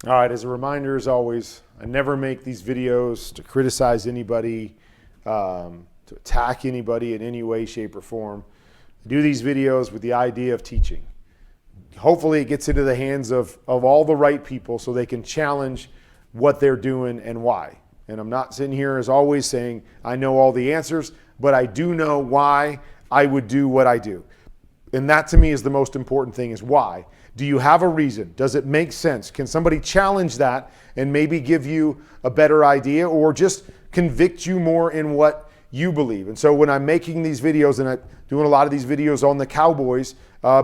All right, as a reminder, as always, I never make these videos to criticize anybody, to attack anybody in any way, shape, or form. I do these videos with the idea of teaching. Hopefully it gets into the hands of all the right people so they can challenge what they're doing and why. And I'm not sitting here, as always, saying I know all the answers, but I do know why I would do what I do. And that to me is the most important thing, is why. Do you have a reason? Does it make sense? Can somebody challenge that and maybe give you a better idea or just convict you more in what you believe? And so when I'm making these videos, and I'm doing a lot of these videos on the Cowboys,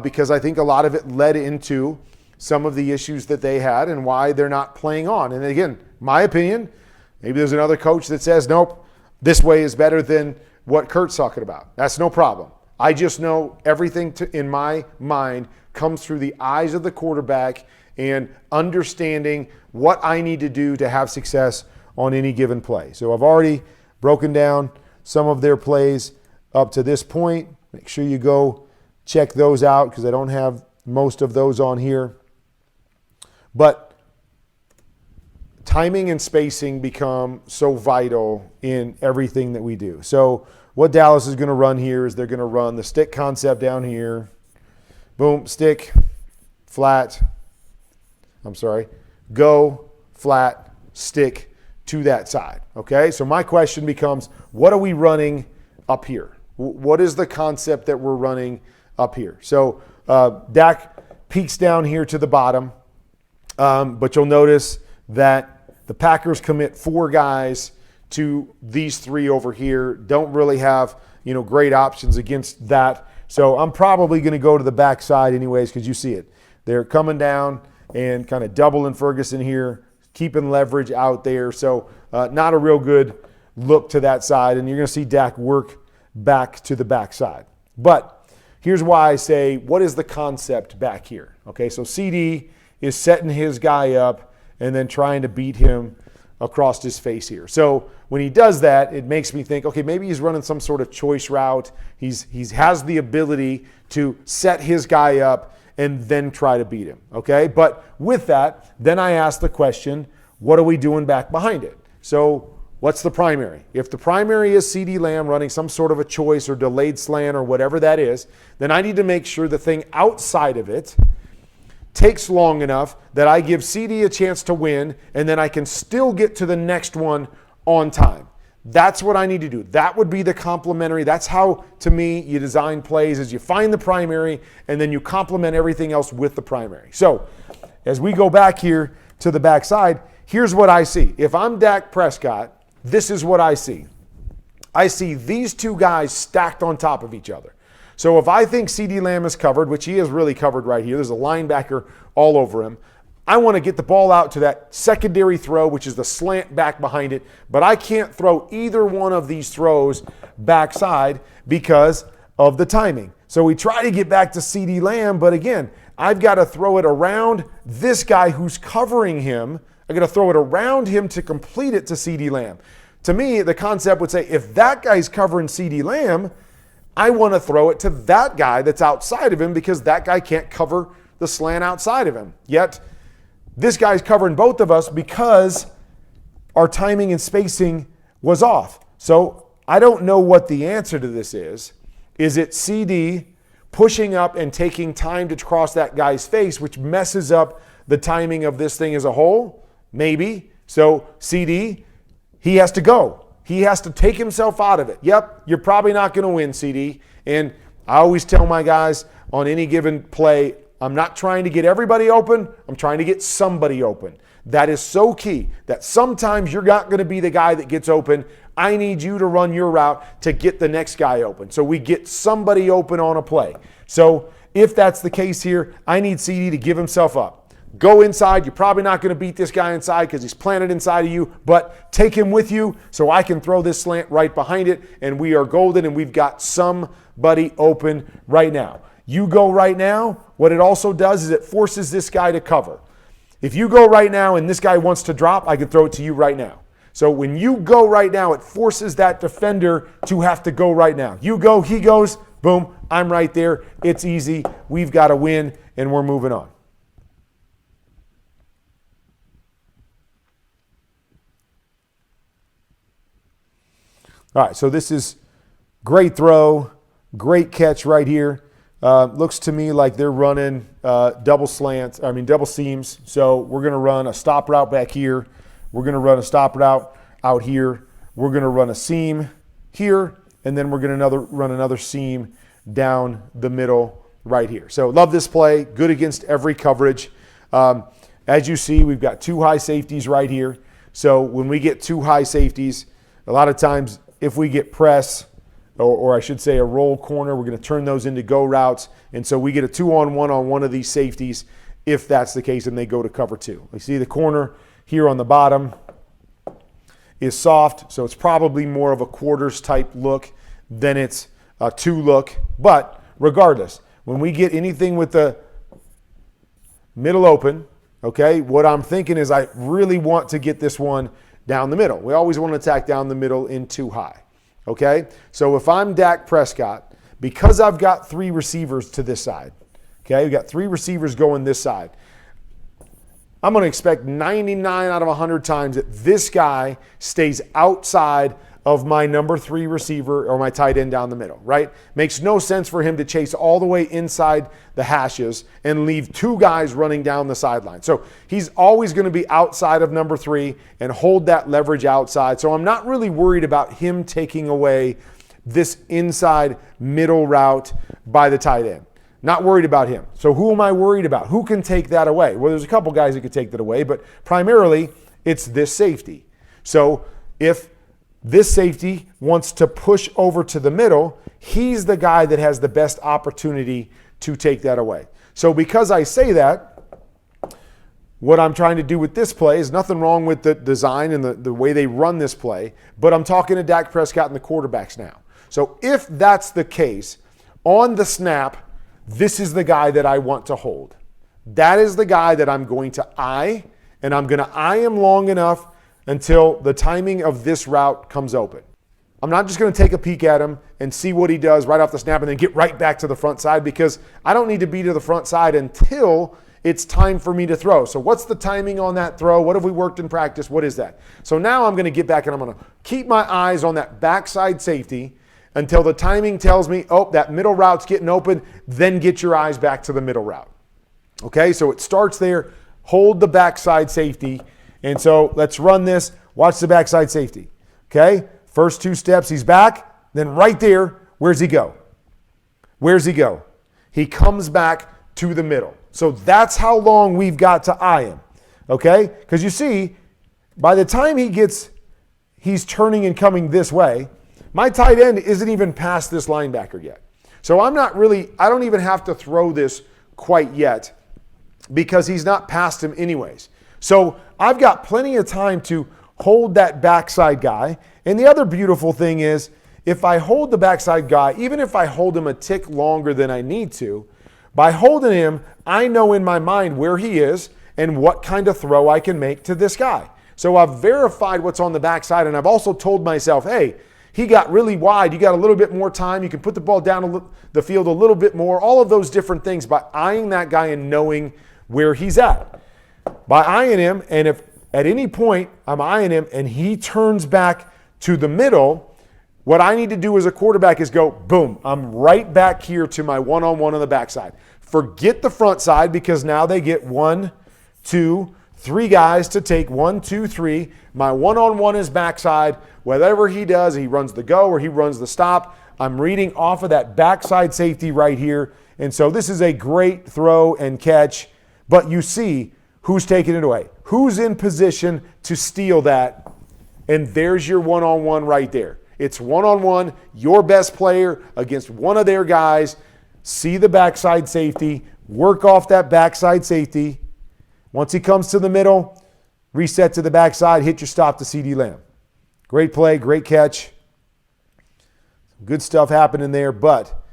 because I think a lot of it led into some of the issues that they had and why they're not playing on. And again, my opinion, maybe there's another coach that says, nope, this way is better than what Kurt's talking about. That's no problem. I just know everything in my mind comes through the eyes of the quarterback and understanding what I need to do to have success on any given play. So I've already broken down some of their plays up to this point. Make sure you go check those out because I don't have most of those on here. But timing and spacing become so vital in everything that we do. So what Dallas is going to run here is they're going to run the stick concept down here. Boom, stick, flat, go, flat, stick to that side, okay? So my question becomes, what are we running up here? What is the concept that we're running up here? So Dak peeks down here to the bottom, but you'll notice that the Packers commit 4 guys to these 3 over here. Don't really have, great options against that. So I'm probably going to go to the backside anyways because you see it. They're coming down and kind of doubling Ferguson here, keeping leverage out there. So not a real good look to that side. And you're going to see Dak work back to the backside. But here's why I say, what is the concept back here? Okay, so CD is setting his guy up and then trying to beat him across his face here. So when he does that, it makes me think, okay, maybe he's running some sort of choice route. He has the ability to set his guy up and then try to beat him, okay? But with that, then I ask the question, what are we doing back behind it? So what's the primary? If the primary is CeeDee Lamb running some sort of a choice or delayed slant or whatever that is, then I need to make sure the thing outside of it takes long enough that I give CD a chance to win, and then I can still get to the next one on time. That's what I need to do. That would be the complementary. That's how, to me, you design plays, is you find the primary, and then you complement everything else with the primary. So as we go back here to the backside, here's what I see. If I'm Dak Prescott, this is what I see. I see these 2 guys stacked on top of each other. So if I think CeeDee Lamb is covered, which he is really covered right here, there's a linebacker all over him, I want to get the ball out to that secondary throw, which is the slant back behind it, but I can't throw either one of these throws backside because of the timing. So we try to get back to CeeDee Lamb, but again, I've got to throw it around this guy who's covering him. I've got to throw it around him to complete it to CeeDee Lamb. To me, the concept would say, if that guy's covering CeeDee Lamb, I want to throw it to that guy that's outside of him because that guy can't cover the slant outside of him. Yet, this guy's covering both of us because our timing and spacing was off. So I don't know what the answer to this is. Is it CD pushing up and taking time to cross that guy's face, which messes up the timing of this thing as a whole? Maybe. So CD, he has to go. He has to take himself out of it. Yep, you're probably not going to win, CD. And I always tell my guys on any given play, I'm not trying to get everybody open. I'm trying to get somebody open. That is so key that sometimes you're not going to be the guy that gets open. I need you to run your route to get the next guy open. So we get somebody open on a play. So if that's the case here, I need CD to give himself up. Go inside. You're probably not going to beat this guy inside because he's planted inside of you, but take him with you so I can throw this slant right behind it, and we are golden, and we've got somebody open right now. You go right now, what it also does is it forces this guy to cover. If you go right now and this guy wants to drop, I can throw it to you right now. So when you go right now, it forces that defender to have to go right now. You go, he goes, boom, I'm right there. It's easy. We've got to win, and we're moving on. All right, so this is great throw, great catch right here. Looks to me like they're running double seams. So we're going to run a stop route back here. We're going to run a stop route out here. We're going to run a seam here, and then we're going to run another seam down the middle right here. So love this play. Good against every coverage. As you see, we've got 2 high safeties right here. So when we get 2 high safeties, a lot of times if we get press, or I should say a roll corner, we're going to turn those into go routes. And so we get a 2-on-1 on one of these safeties if that's the case and they go to cover 2. You see the corner here on the bottom is soft, so it's probably more of a quarters type look than it's a 2 look. But regardless, when we get anything with the middle open, okay, what I'm thinking is I really want to get this one down the middle. We always want to attack down the middle in 2 high. Okay, so if I'm Dak Prescott, because I've got 3 receivers to this side, okay, we've got 3 receivers going this side, I'm going to expect 99 out of 100 times that this guy stays outside of my number 3 receiver or my tight end down the middle, right? Makes no sense for him to chase all the way inside the hashes and leave 2 guys running down the sideline. So he's always going to be outside of number 3 and hold that leverage outside. So I'm not really worried about him taking away this inside middle route by the tight end. Not worried about him. So who am I worried about? Who can take that away? Well, there's a couple guys that could take that away, but primarily it's this safety. So if this safety wants to push over to the middle, he's the guy that has the best opportunity to take that away. So because I say that, what I'm trying to do with this play is nothing wrong with the design and the way they run this play, but I'm talking to Dak Prescott and the quarterbacks now. So if that's the case, on the snap, this is the guy that I want to hold. That is the guy that I'm going to eye, and I'm going to eye him long enough until the timing of this route comes open. I'm not just going to take a peek at him and see what he does right off the snap and then get right back to the front side, because I don't need to be to the front side until it's time for me to throw. So what's the timing on that throw? What have we worked in practice? What is that? So now I'm going to get back and I'm going to keep my eyes on that backside safety until the timing tells me, oh, that middle route's getting open, then get your eyes back to the middle route. Okay, so it starts there. Hold the backside safety. And so let's run this. Watch the backside safety. Okay, first 2 steps, he's back. Then right there, where's he go? Where's he go? He comes back to the middle. So that's how long we've got to eye him. Okay, because you see, by the time he's turning and coming this way, my tight end isn't even past this linebacker yet. So I don't even have to throw this quite yet because he's not past him anyways. So I've got plenty of time to hold that backside guy. And the other beautiful thing is, if I hold the backside guy, even if I hold him a tick longer than I need to, by holding him, I know in my mind where he is and what kind of throw I can make to this guy. So I've verified what's on the backside, and I've also told myself, hey, he got really wide. You got a little bit more time. You can put the ball down the field a little bit more. All of those different things by eyeing that guy and knowing where he's at. By eyeing him, and if at any point I'm eyeing him and he turns back to the middle, what I need to do as a quarterback is go, boom, I'm right back here to my one-on-one on the backside. Forget the front side, because now they get 1, 2, 3 guys to take 1, 2, 3. My one-on-one is backside. Whatever he does, he runs the go or he runs the stop. I'm reading off of that backside safety right here. And so this is a great throw and catch. But you see who's taking it away. Who's in position to steal that? And there's your one-on-one right there. It's one-on-one, your best player against one of their guys. See the backside safety. Work off that backside safety. Once he comes to the middle, reset to the backside, hit your stop to CeeDee Lamb. Great play, great catch. Good stuff happening there, but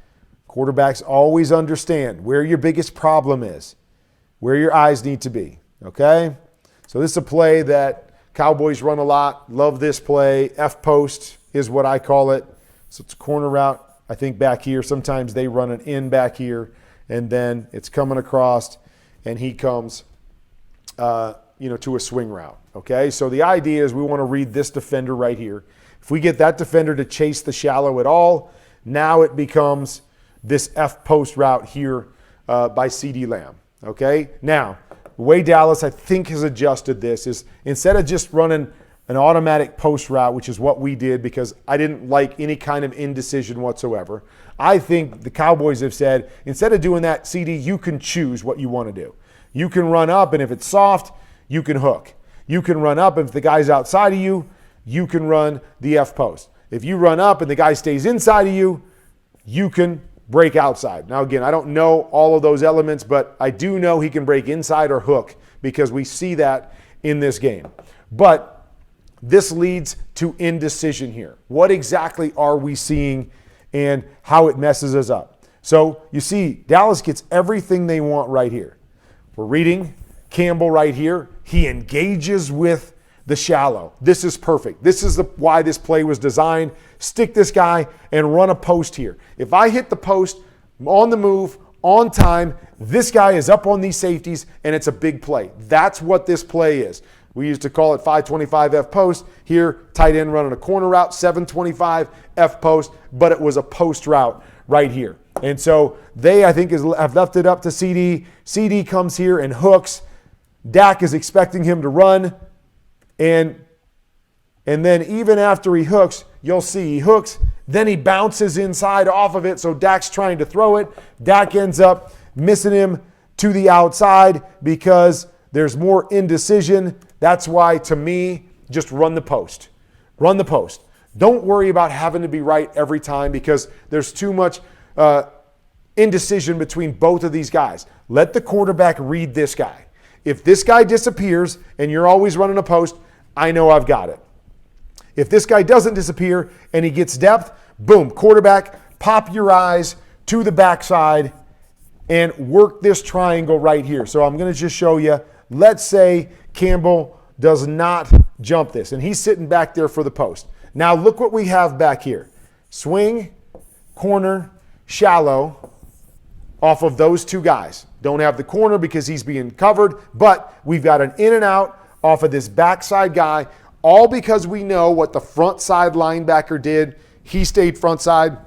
quarterbacks always understand where your biggest problem is, where your eyes need to be, okay? So this is a play that Cowboys run a lot. Love this play. FPost is what I call it. So it's a corner route, I think, back here. Sometimes they run an in back here, and then it's coming across, and he comes to a swing route, okay? So the idea is we want to read this defender right here. If we get that defender to chase the shallow at all, now it becomes this FPost route here by CeeDee Lamb. Okay? Now, the way Dallas, I think, has adjusted this is instead of just running an automatic post route, which is what we did because I didn't like any kind of indecision whatsoever, I think the Cowboys have said, instead of doing that, CD, you can choose what you want to do. You can run up, and if it's soft, you can hook. You can run up, and if the guy's outside of you, you can run the FPost. If you run up and the guy stays inside of you, you can break outside. Now, again, I don't know all of those elements, but I do know he can break inside or hook because we see that in this game. But this leads to indecision here. What exactly are we seeing and how it messes us up? So you see, Dallas gets everything they want right here. We're reading Campbell right here. He engages with the shallow. This is perfect. This is why this play was designed. Stick this guy and run a post here. If I hit the post on the move, on time, this guy is up on these safeties and it's a big play. That's what this play is. We used to call it 525 FPost. Here, tight end running a corner route, 725 FPost, but it was a post route right here. And so they, I think, have left it up to CD. CD comes here and hooks. Dak is expecting him to run. And then even after he hooks, you'll see he hooks. Then he bounces inside off of it, so Dak's trying to throw it. Dak ends up missing him to the outside because there's more indecision. That's why, to me, just run the post. Run the post. Don't worry about having to be right every time because there's too much indecision between both of these guys. Let the quarterback read this guy. If this guy disappears and you're always running a post, I know I've got it. If this guy doesn't disappear and he gets depth, boom, quarterback, pop your eyes to the backside and work this triangle right here. So I'm going to just show you. Let's say Campbell does not jump this, and he's sitting back there for the post. Now look what we have back here. Swing, corner, shallow off of those two guys. Don't have the corner because he's being covered, but we've got an in and out off of this backside guy, all because we know what the front side linebacker did. He stayed front side,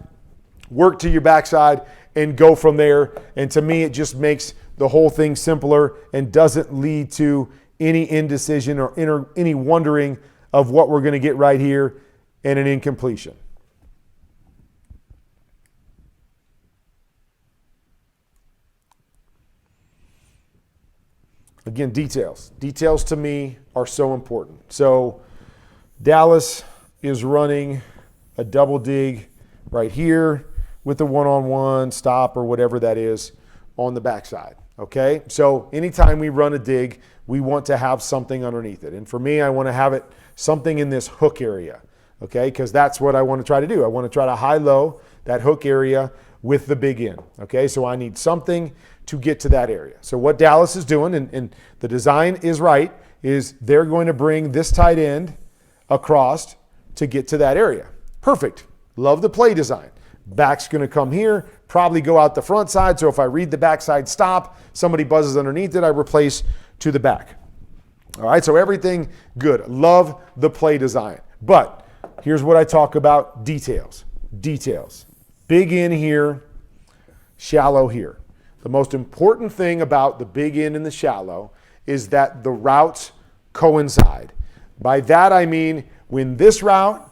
work to your backside, and go from there. And to me, it just makes the whole thing simpler and doesn't lead to any indecision or any wondering of what we're going to get right here and an incompletion. Again, details. Details to me are so important. So Dallas is running a double dig right here with the one-on-one stop or whatever that is on the backside. Okay, so anytime we run a dig, we want to have something underneath it. And for me, I want to have it something in this hook area, okay, because that's what I want to try to do. I want to try to high-low that hook area with the big end, okay? So I need something to get to that area. So what Dallas is doing, and the design is right, is they're going to bring this tight end across to get to that area. Perfect. Love the play design. Back's going to come here, probably go out the front side. So if I read the backside stop, somebody buzzes underneath it, I replace to the back. All right, so everything good. Love the play design. But here's what I talk about, details. Details. Big in here, shallow here. The most important thing about the big in and the shallow is that the routes coincide. By that I mean when this route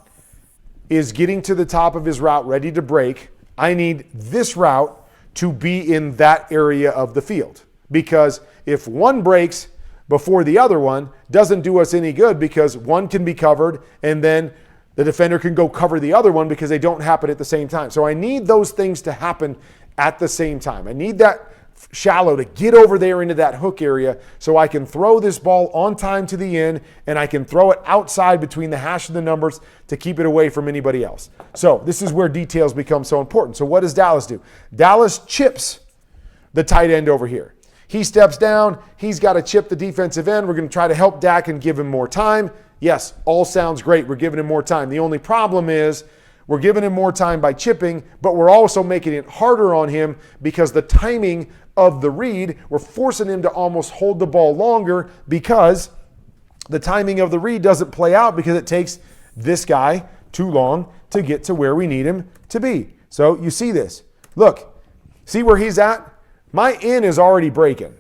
is getting to the top of his route ready to break, I need this route to be in that area of the field. Because if one breaks before the other one, doesn't do us any good because one can be covered and then the defender can go cover the other one because they don't happen at the same time. So I need those things to happen at the same time. I need that shallow to get over there into that hook area so I can throw this ball on time to the end and I can throw it outside between the hash and the numbers to keep it away from anybody else. So this is where details become so important. So what does Dallas do? Dallas chips the tight end over here. He steps down. He's got to chip the defensive end. We're going to try to help Dak and give him more time. Yes, all sounds great. We're giving him more time. The only problem is we're giving him more time by chipping, but we're also making it harder on him because the timing of the read, we're forcing him to almost hold the ball longer because the timing of the read doesn't play out because it takes this guy too long to get to where we need him to be. So you see this. Look, see where he's at? My in is already breaking.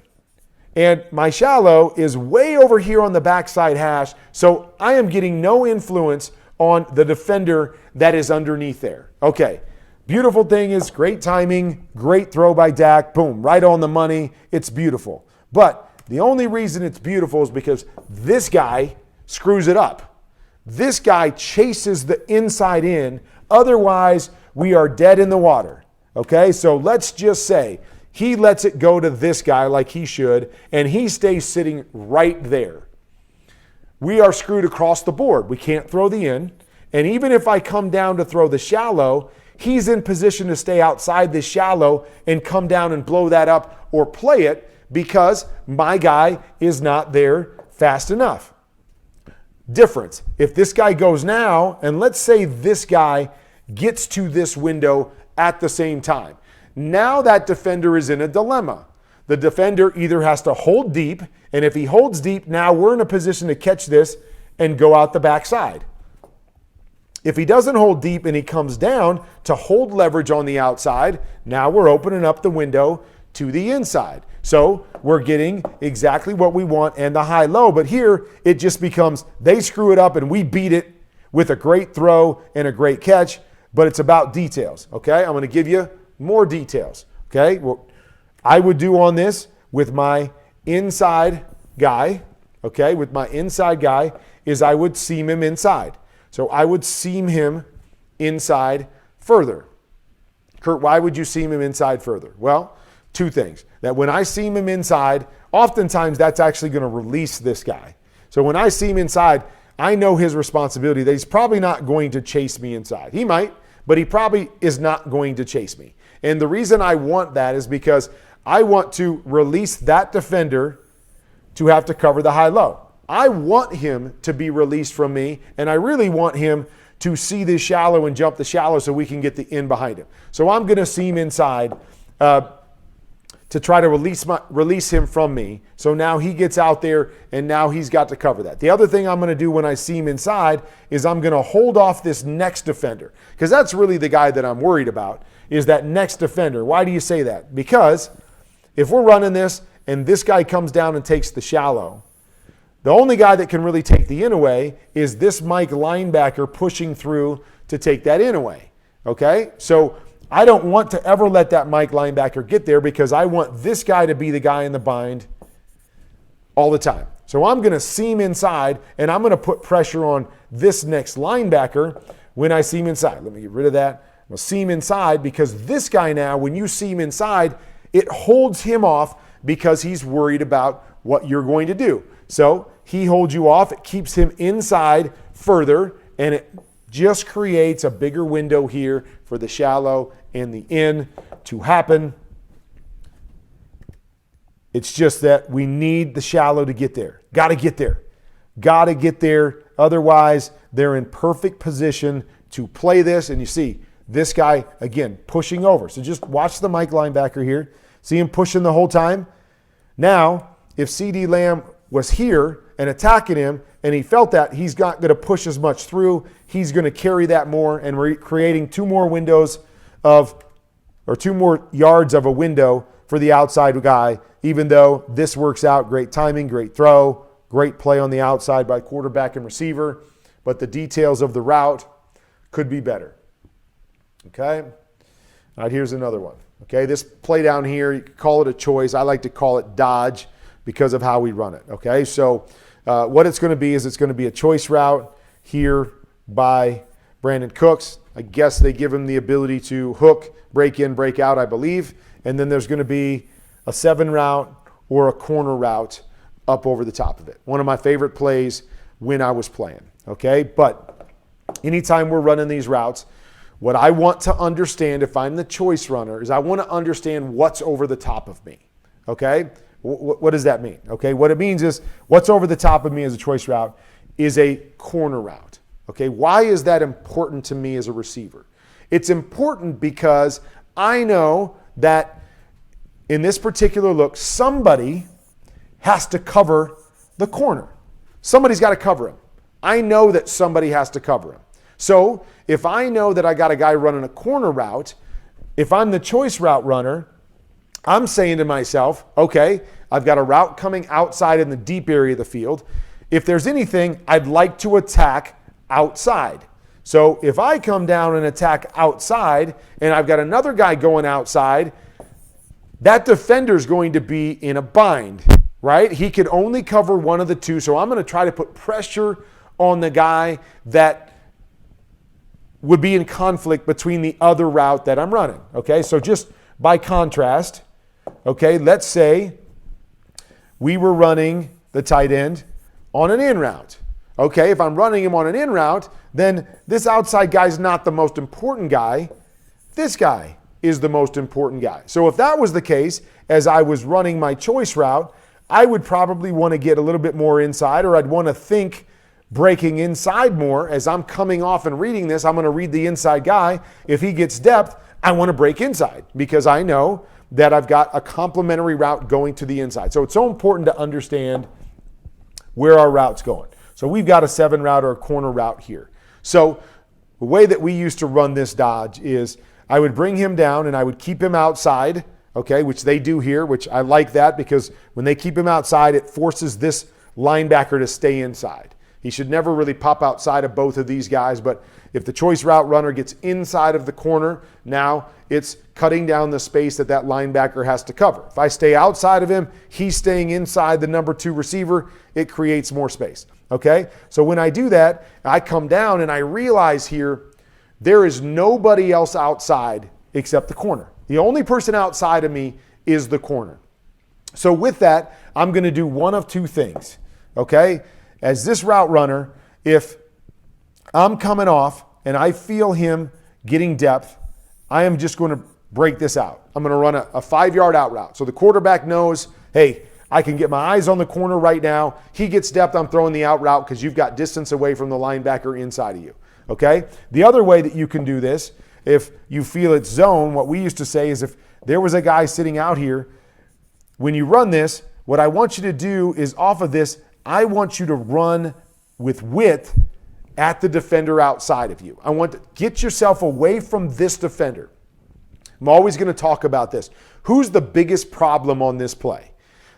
And my shallow is way over here on the backside hash. So I am getting no influence on the defender that is underneath there. Okay. Beautiful thing is great timing, great throw by Dak. Boom, right on the money. It's beautiful. But the only reason it's beautiful is because this guy screws it up. This guy chases the inside in. Otherwise, we are dead in the water. Okay, so let's just say he lets it go to this guy like he should, and he stays sitting right there. We are screwed across the board. We can't throw the in. And even if I come down to throw the shallow, he's in position to stay outside the shallow and come down and blow that up or play it because my guy is not there fast enough. Difference. If this guy goes now, and let's say this guy gets to this window at the same time. Now that defender is in a dilemma. The defender either has to hold deep, and if he holds deep, now we're in a position to catch this and go out the backside. If he doesn't hold deep and he comes down to hold leverage on the outside, now we're opening up the window to the inside. So we're getting exactly what we want and the high-low. But here it just becomes they screw it up and we beat it with a great throw and a great catch. But it's about details, okay? I'm going to give you more details, okay? What I would do on this with my inside guy, okay, with my inside guy is I would seam him inside. So I would seam him inside further. Kurt, why would you seam him inside further? Well, two things. That when I seam him inside, oftentimes that's actually going to release this guy. So when I seam inside, I know his responsibility that he's probably not going to chase me inside. He might, but he probably is not going to chase me. And the reason I want that is because I want to release that defender to have to cover the high-low. I want him to be released from me, and I really want him to see this shallow and jump the shallow so we can get the in behind him. So I'm going to seam inside to try to release him from me. So now he gets out there, and now he's got to cover that. The other thing I'm going to do when I seam inside is I'm going to hold off this next defender, because that's really the guy that I'm worried about, is that next defender. Why do you say that? Because if we're running this and this guy comes down and takes the shallow, the only guy that can really take the in away is this Mike linebacker pushing through to take that in away, okay? So I don't want to ever let that Mike linebacker get there because I want this guy to be the guy in the bind all the time. So I'm going to seam inside, and I'm going to put pressure on this next linebacker when I seam inside. Let me get rid of that. I'm going to seam inside because this guy now, when you seam inside, it holds him off because he's worried about what you're going to do. So he holds you off. It keeps him inside further, and it just creates a bigger window here for the shallow and the in to happen. It's just that we need the shallow to get there. Got to get there. Got to get there. Otherwise, they're in perfect position to play this. And you see this guy, again, pushing over. So just watch the Mike linebacker here. See him pushing the whole time? Now, if CeeDee Lamb was here and attacking him, and he felt that, he's not going to push as much through. He's going to carry that more, and we're creating two more yards of a window for the outside guy, even though this works out. Great timing, great throw, great play on the outside by quarterback and receiver, but the details of the route could be better. Okay? All right, here's another one. Okay, this play down here, you could call it a choice. I like to call it dodge because of how we run it. Okay, so what it's going to be is it's going to be a choice route here by Brandon Cooks. I guess they give him the ability to hook, break in, break out, I believe. And then there's going to be a 7 route or a corner route up over the top of it. One of my favorite plays when I was playing. Okay, but anytime we're running these routes, what I want to understand if I'm the choice runner is I want to understand what's over the top of me. Okay, what does that mean? Okay, what it means is what's over the top of me as a choice route is a corner route. Okay, why is that important to me as a receiver? It's important because I know that in this particular look, somebody has to cover the corner. Somebody's got to cover him. I know that somebody has to cover him. So if I know that I got a guy running a corner route, if I'm the choice route runner, I'm saying to myself, okay, I've got a route coming outside in the deep area of the field. If there's anything, I'd like to attack outside. So if I come down and attack outside and I've got another guy going outside, that defender's going to be in a bind, right? He could only cover one of the two. So I'm going to try to put pressure on the guy that would be in conflict between the other route that I'm running. Okay, so just by contrast, okay, let's say we were running the tight end on an in route. Okay, if I'm running him on an in route, then this outside guy's not the most important guy. This guy is the most important guy. So if that was the case, as I was running my choice route, I would probably want to get a little bit more inside, or I'd want to think breaking inside more. As I'm coming off and reading this, I'm going to read the inside guy. If he gets depth, I want to break inside because I know that I've got a complementary route going to the inside. So it's so important to understand where our route's going. So we've got a 7 route or a corner route here. So the way that we used to run this dodge is I would bring him down and I would keep him outside, okay, which they do here, which I like that because when they keep him outside, it forces this linebacker to stay inside. He should never really pop outside of both of these guys, but if the choice route runner gets inside of the corner, now it's cutting down the space that that linebacker has to cover. If I stay outside of him, he's staying inside the number 2 receiver, it creates more space, okay? So when I do that, I come down and I realize here, there is nobody else outside except the corner. The only person outside of me is the corner. So with that, I'm going to do one of 2 things, okay? As this route runner, if I'm coming off and I feel him getting depth, I am just going to break this out. I'm going to run a 5-yard out route. So the quarterback knows, hey, I can get my eyes on the corner right now. He gets depth, I'm throwing the out route because you've got distance away from the linebacker inside of you. Okay? The other way that you can do this, if you feel it's zone, what we used to say is if there was a guy sitting out here, when you run this, what I want you to do is off of this, I want you to run with width at the defender outside of you. I want to get yourself away from this defender. I'm always going to talk about this. Who's the biggest problem on this play?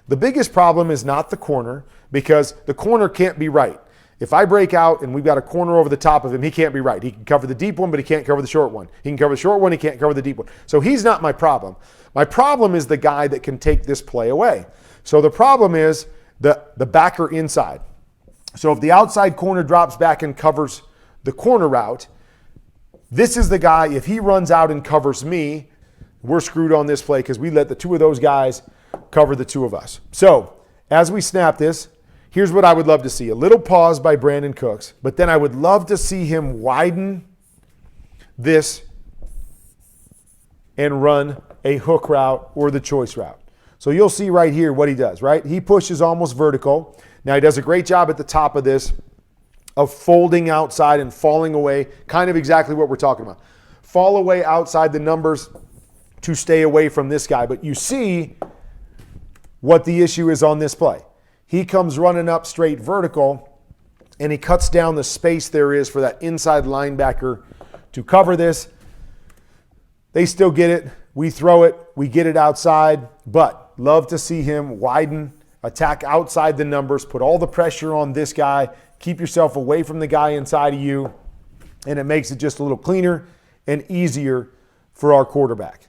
The biggest problem is not the corner because the corner can't be right. If I break out and we've got a corner over the top of him, he can't be right. He can cover the deep one, but he can't cover the short one. He can cover the short one, he can't cover the deep one. So he's not my problem. My problem is the guy that can take this play away. So the problem is the backer inside. So if the outside corner drops back and covers the corner route, this is the guy, if he runs out and covers me, we're screwed on this play because we let the 2 of those guys cover the 2 of us. So as we snap this, here's what I would love to see. A little pause by Brandon Cooks, but then I would love to see him widen this and run a hook route or the choice route. So you'll see right here what he does, right? He pushes almost vertical. Now he does a great job at the top of this of folding outside and falling away, kind of exactly what we're talking about. Fall away outside the numbers to stay away from this guy. But you see what the issue is on this play. He comes running up straight vertical and he cuts down the space there is for that inside linebacker to cover this. They still get it. We throw it. We get it outside. But love to see him widen, attack outside the numbers, put all the pressure on this guy, keep yourself away from the guy inside of you, and it makes it just a little cleaner and easier for our quarterback.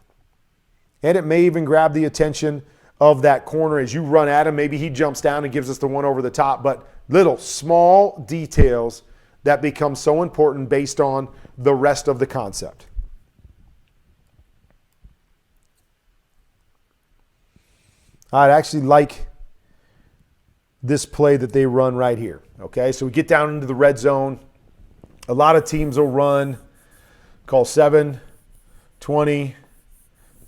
And it may even grab the attention of that corner as you run at him. Maybe he jumps down and gives us the one over the top, but little small details that become so important based on the rest of the concept. I'd actually like this play that they run right here. Okay, so we get down into the red zone. A lot of teams will run, call 7, 20,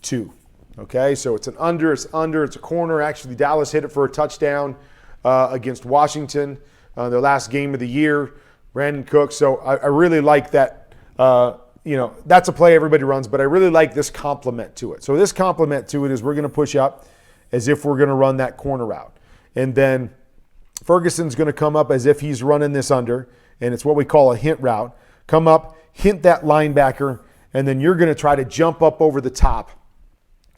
2. Okay, so it's an under, it's a corner. Actually, Dallas hit it for a touchdown against Washington, their last game of the year. Brandon Cooks. So I really like that. That's a play everybody runs, but I really like this complement to it. So this complement to it is we're going to push up as if we're going to run that corner route. And then Ferguson's going to come up as if he's running this under, and it's what we call a hint route. come up, hint that linebacker, and then you're going to try to jump up over the top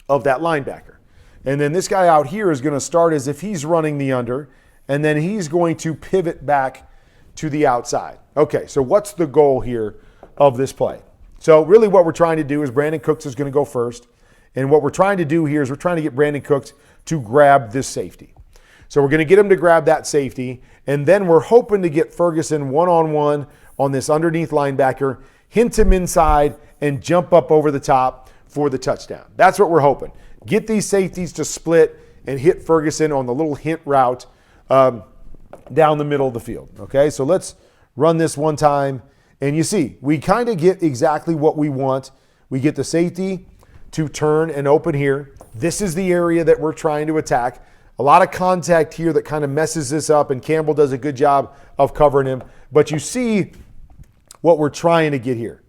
of that linebacker. And then this guy out here is going to start as if he's running the under, and then he's going to pivot back to the outside. Okay, so what's the goal here of this play? So really what we're trying to do is Brandon Cooks is going to go first. And what we're trying to do here is we're trying to get Brandon Cooks to grab this safety. So we're going to get him to grab that safety, and then we're hoping to get Ferguson one-on-one on this underneath linebacker, hint him inside, and jump up over the top for the touchdown. That's what we're hoping. Get these safeties to split and hit Ferguson on the little hint route down the middle of the field. Okay, so let's run this one time. And you see, we kind of get exactly what we want. We get the safety to turn and open here. This is the area that we're trying to attack. A lot of contact here that kind of messes this up, and Campbell does a good job of covering him. But you see what we're trying to get here.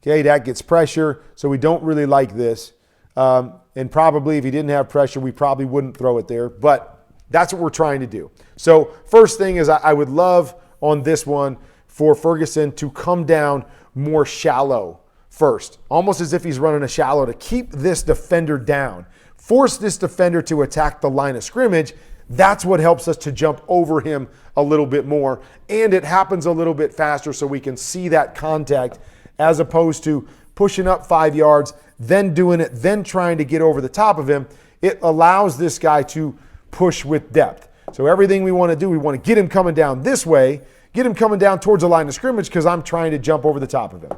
Okay, that gets pressure, so we don't really like this. And probably if he didn't have pressure, we probably wouldn't throw it there. But that's what we're trying to do. So first thing is I would love on this one for Ferguson to come down more shallow first, almost as if he's running a shallow to keep this defender down. Force this defender to attack the line of scrimmage. That's what helps us to jump over him a little bit more. And it happens a little bit faster so we can see that contact as opposed to pushing up 5 yards, then doing it, then trying to get over the top of him. It allows this guy to push with depth. So everything we want to do, we want to get him coming down this way, get him coming down towards the line of scrimmage because I'm trying to jump over the top of him.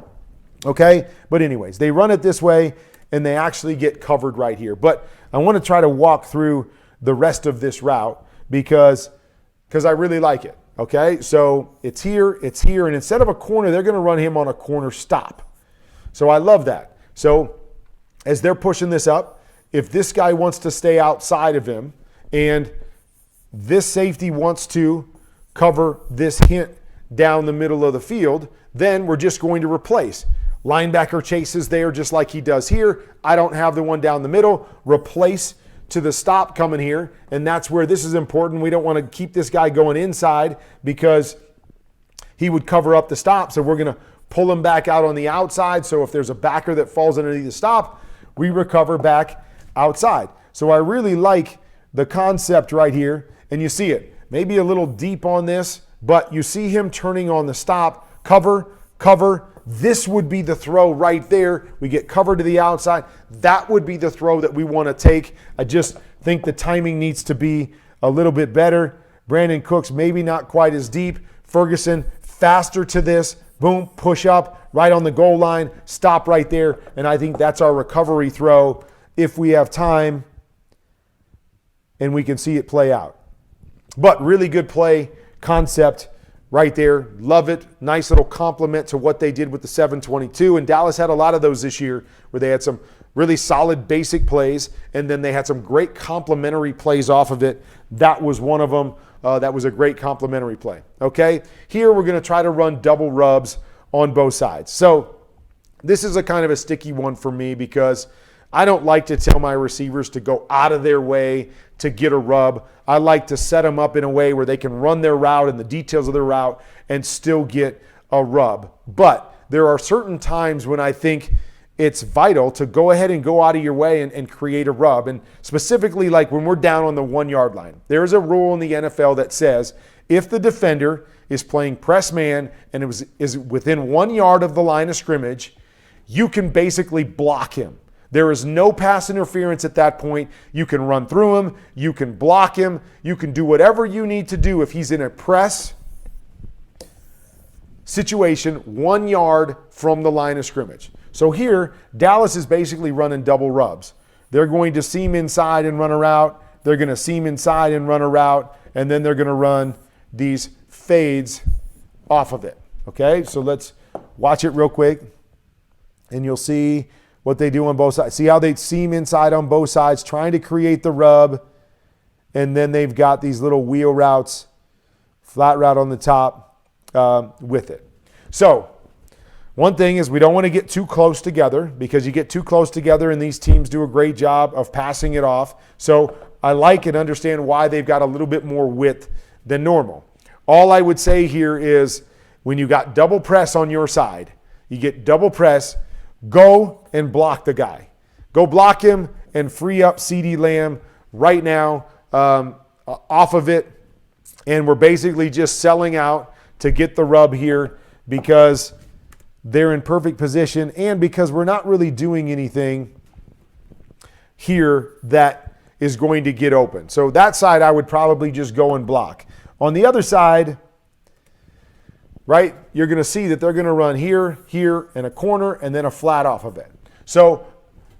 Okay? But anyways, they run it this way and they actually get covered right here. But I want to try to walk through the rest of this route because I really like it. Okay? So it's here, and instead of a corner, they're going to run him on a corner stop. So I love that. So as they're pushing this up, if this guy wants to stay outside of him and this safety wants to cover this hint down the middle of the field, then we're just going to replace. Linebacker chases there just like he does here. I don't have the one down the middle. Replace to the stop coming here, and that's where this is important. We don't want to keep this guy going inside because he would cover up the stop, so we're going to pull him back out on the outside. So if there's a backer that falls underneath the stop, we recover back outside. So I really like the concept right here, and you see it. Maybe a little deep on this, but you see him turning on the stop. Cover, cover. This would be the throw right there. We get covered to the outside. That would be the throw that we want to take. I just think the timing needs to be a little bit better. Brandon Cooks maybe not quite as deep. Ferguson faster to this. Boom, push up right on the goal line. Stop right there. And I think that's our recovery throw if we have time and we can see it play out. But really good play concept right there. Love it. Nice little compliment to what they did with the 722. And Dallas had a lot of those this year where they had some really solid basic plays, and then they had some great complementary plays off of it. That was one of them. That was a great complementary play. Okay, here we're going to try to run double rubs on both sides. So this is a kind of a sticky one for me because I don't like to tell my receivers to go out of their way to get a rub. I like to set them up in a way where they can run their route and the details of their route and still get a rub. But there are certain times when I think it's vital to go ahead and go out of your way and create a rub. And specifically like when we're down on the 1 yard line, there's a rule in the NFL that says if the defender is playing press man and is within 1 yard of the line of scrimmage, you can basically block him. There is no pass interference at that point. You can run through him. You can block him. You can do whatever you need to do if he's in a press situation 1 yard from the line of scrimmage. So here, Dallas is basically running double rubs. They're going to seam inside and run a route. They're going to seam inside and run a route. And then they're going to run these fades off of it. Okay, so let's watch it real quick. And you'll see what they do on both sides. See how they seam inside on both sides, trying to create the rub. And then they've got these little wheel routes, flat route on the top with it. So one thing is we don't want to get too close together because you get too close together and these teams do a great job of passing it off. So I like and understand why they've got a little bit more width than normal. All I would say here is when you got double press on your side, you get double press, go and block the guy. Go block him and free up CeeDee Lamb right now off of it. And we're basically just selling out to get the rub here because they're in perfect position and because we're not really doing anything here that is going to get open. So that side I would probably just go and block. On the other side, right, you're going to see that they're going to run here, here, and a corner, and then a flat off of it. So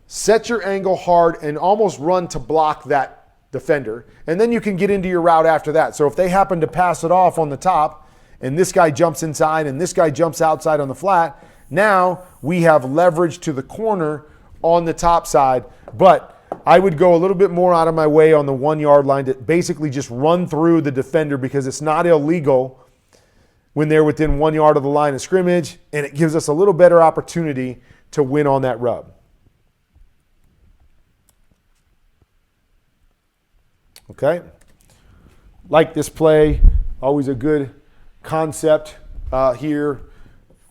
set your angle hard and almost run to block that defender, and then you can get into your route after that. So if they happen to pass it off on the top, and this guy jumps inside and this guy jumps outside on the flat, now we have leverage to the corner on the top side. But I would go a little bit more out of my way on the 1 yard line to basically just run through the defender because it's not illegal when they're within 1 yard of the line of scrimmage, and it gives us a little better opportunity to win on that rub. Okay? Like this play, always a good concept here.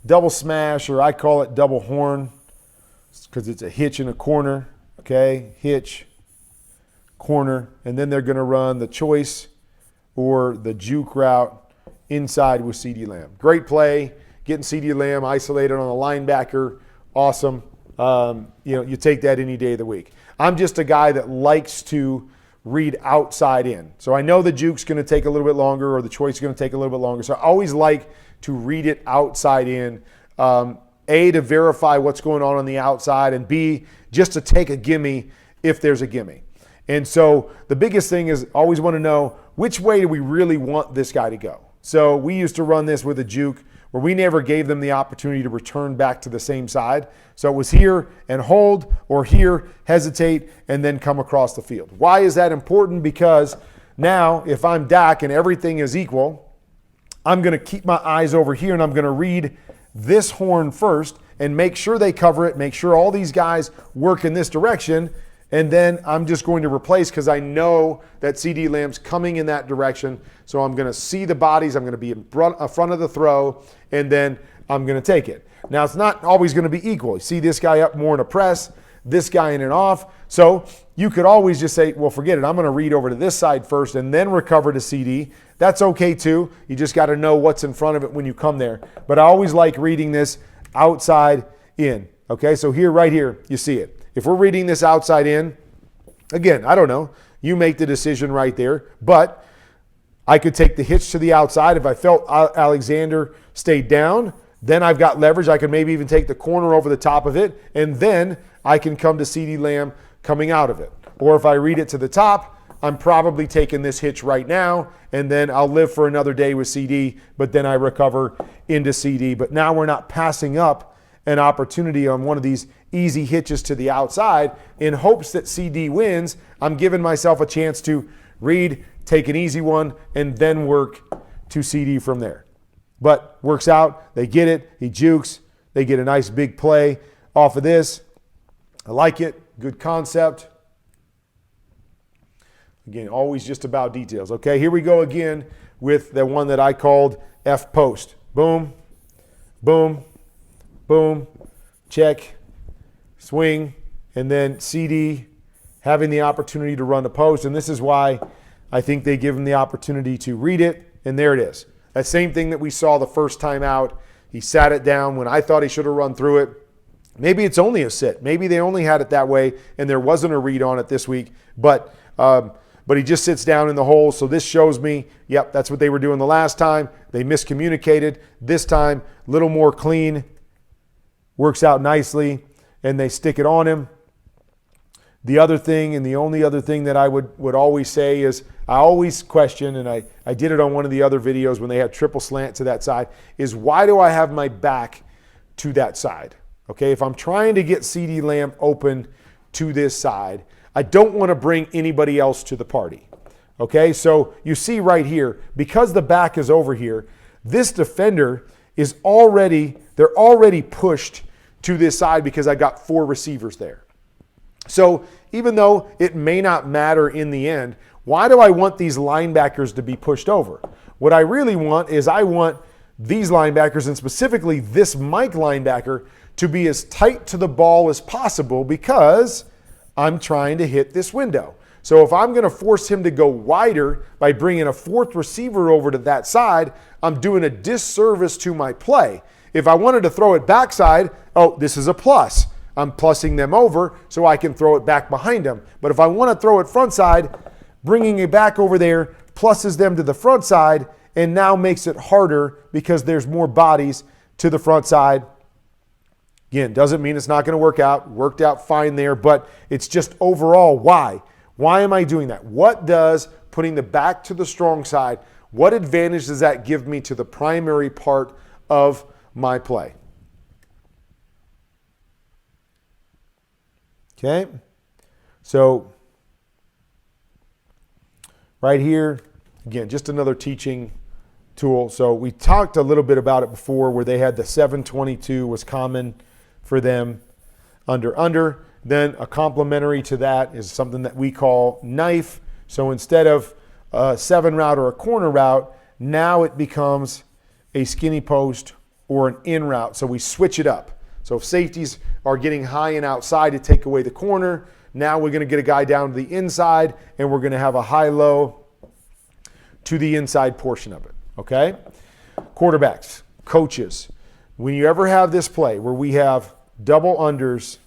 Double smash, or I call it double horn because it's a hitch in a corner. Okay, hitch, corner, and then they're going to run the choice or the juke route inside with CeeDee Lamb. Great play, getting CeeDee Lamb isolated on a linebacker, awesome. You take that any day of the week. I'm just a guy that likes to read outside in. So I know the juke's going to take a little bit longer or the choice is going to take a little bit longer. So I always like to read it outside in. A, to verify what's going on the outside, and B, just to take a gimme if there's a gimme. And so the biggest thing is always want to know which way do we really want this guy to go. So we used to run this with a juke where we never gave them the opportunity to return back to the same side. So it was here and hold, or here, hesitate, and then come across the field. Why is that important? Because now if I'm Dak and everything is equal, I'm going to keep my eyes over here and I'm going to read this horn first and make sure they cover it, make sure all these guys work in this direction, and then I'm just going to replace because I know that CeeDee Lamb's coming in that direction. So I'm going to see the bodies, I'm going to be in front of the throw, and then I'm going to take it. Now, it's not always going to be equal. You see this guy up more in a press, this guy in and off. So you could always just say, well, forget it. I'm going to read over to this side first and then recover to CeeDee. That's okay too. You just got to know what's in front of it when you come there. But I always like reading this outside in. Okay, so here, right here, you see it. If we're reading this outside in, again, I don't know. You make the decision right there. But I could take the hitch to the outside. If I felt Alexander stayed down, then I've got leverage. I could maybe even take the corner over the top of it, and then I can come to CeeDee Lamb coming out of it. Or if I read it to the top, I'm probably taking this hitch right now, and then I'll live for another day with CeeDee, but then I recover into CeeDee. But now we're not passing up an opportunity on one of these easy hitches to the outside in hopes that CeeDee wins. I'm giving myself a chance to read, take an easy one, and then work to CeeDee from there. But works out. They get it. He jukes. They get a nice big play off of this. I like it. Good concept. Again, always just about details. Okay, here we go again with the one that I called FPost. Boom, boom, boom, check, swing, and then CeeDee having the opportunity to run the post. And this is why I think they give him the opportunity to read it, and there it is. That same thing that we saw the first time out. He sat it down when I thought he should have run through it. Maybe it's only a sit. Maybe they only had it that way, and there wasn't a read on it this week. But he just sits down in the hole. So this shows me, yep, that's what they were doing the last time. They miscommunicated. This time, a little more clean. Works out nicely, and they stick it on him. The other thing, and the only other thing that I would always say is, I always question, and I did it on one of the other videos when they had triple slant to that side, is why do I have my back to that side? Okay, if I'm trying to get CeeDee Lamb open to this side, I don't want to bring anybody else to the party. Okay, so you see right here, because the back is over here, this defender is they're already pushed to this side because I got 4 receivers there. So even though it may not matter in the end, why do I want these linebackers to be pushed over? What I really want is I want these linebackers, and specifically this Mike linebacker, to be as tight to the ball as possible because I'm trying to hit this window. So if I'm going to force him to go wider by bringing a fourth receiver over to that side, I'm doing a disservice to my play. If I wanted to throw it backside, oh, this is a plus. I'm plussing them over so I can throw it back behind them. But if I want to throw it front side, bringing it back over there pluses them to the front side and now makes it harder because there's more bodies to the front side. Again, doesn't mean it's not going to work out. Worked out fine there, but it's just overall why. Why am I doing that? What does putting the back to the strong side, what advantage does that give me to the primary part of my play? Okay, so right here, again, just another teaching tool. So we talked a little bit about it before where they had the 722 was common for them under. Then a complementary to that is something that we call knife. So instead of a 7 route or a corner route, now it becomes a skinny post or an in route. So we switch it up. So if safeties are getting high and outside to take away the corner, now we're going to get a guy down to the inside and we're going to have a high-low to the inside portion of it, okay? Quarterbacks, coaches, when you ever have this play where we have double unders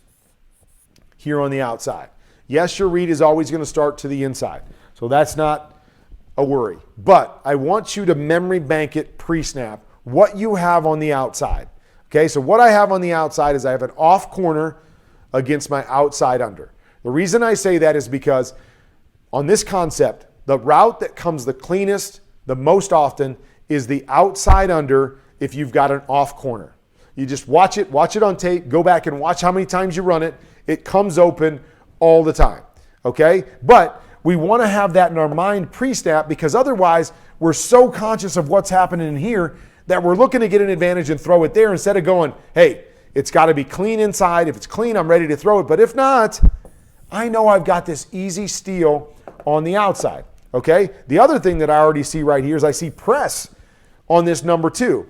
here on the outside, yes, your read is always going to start to the inside, so that's not a worry. But I want you to memory bank it pre-snap, what you have on the outside. Okay, so what I have on the outside is I have an off corner against my outside under. The reason I say that is because on this concept, the route that comes the cleanest the most often is the outside under if you've got an off corner. You just watch it on tape, go back and watch how many times you run it. It comes open all the time, okay? But we want to have that in our mind pre-snap because otherwise we're so conscious of what's happening in here that we're looking to get an advantage and throw it there instead of going, hey, it's got to be clean inside. If it's clean, I'm ready to throw it. But if not, I know I've got this easy steal on the outside, okay? The other thing that I already see right here is I see press on this number 2.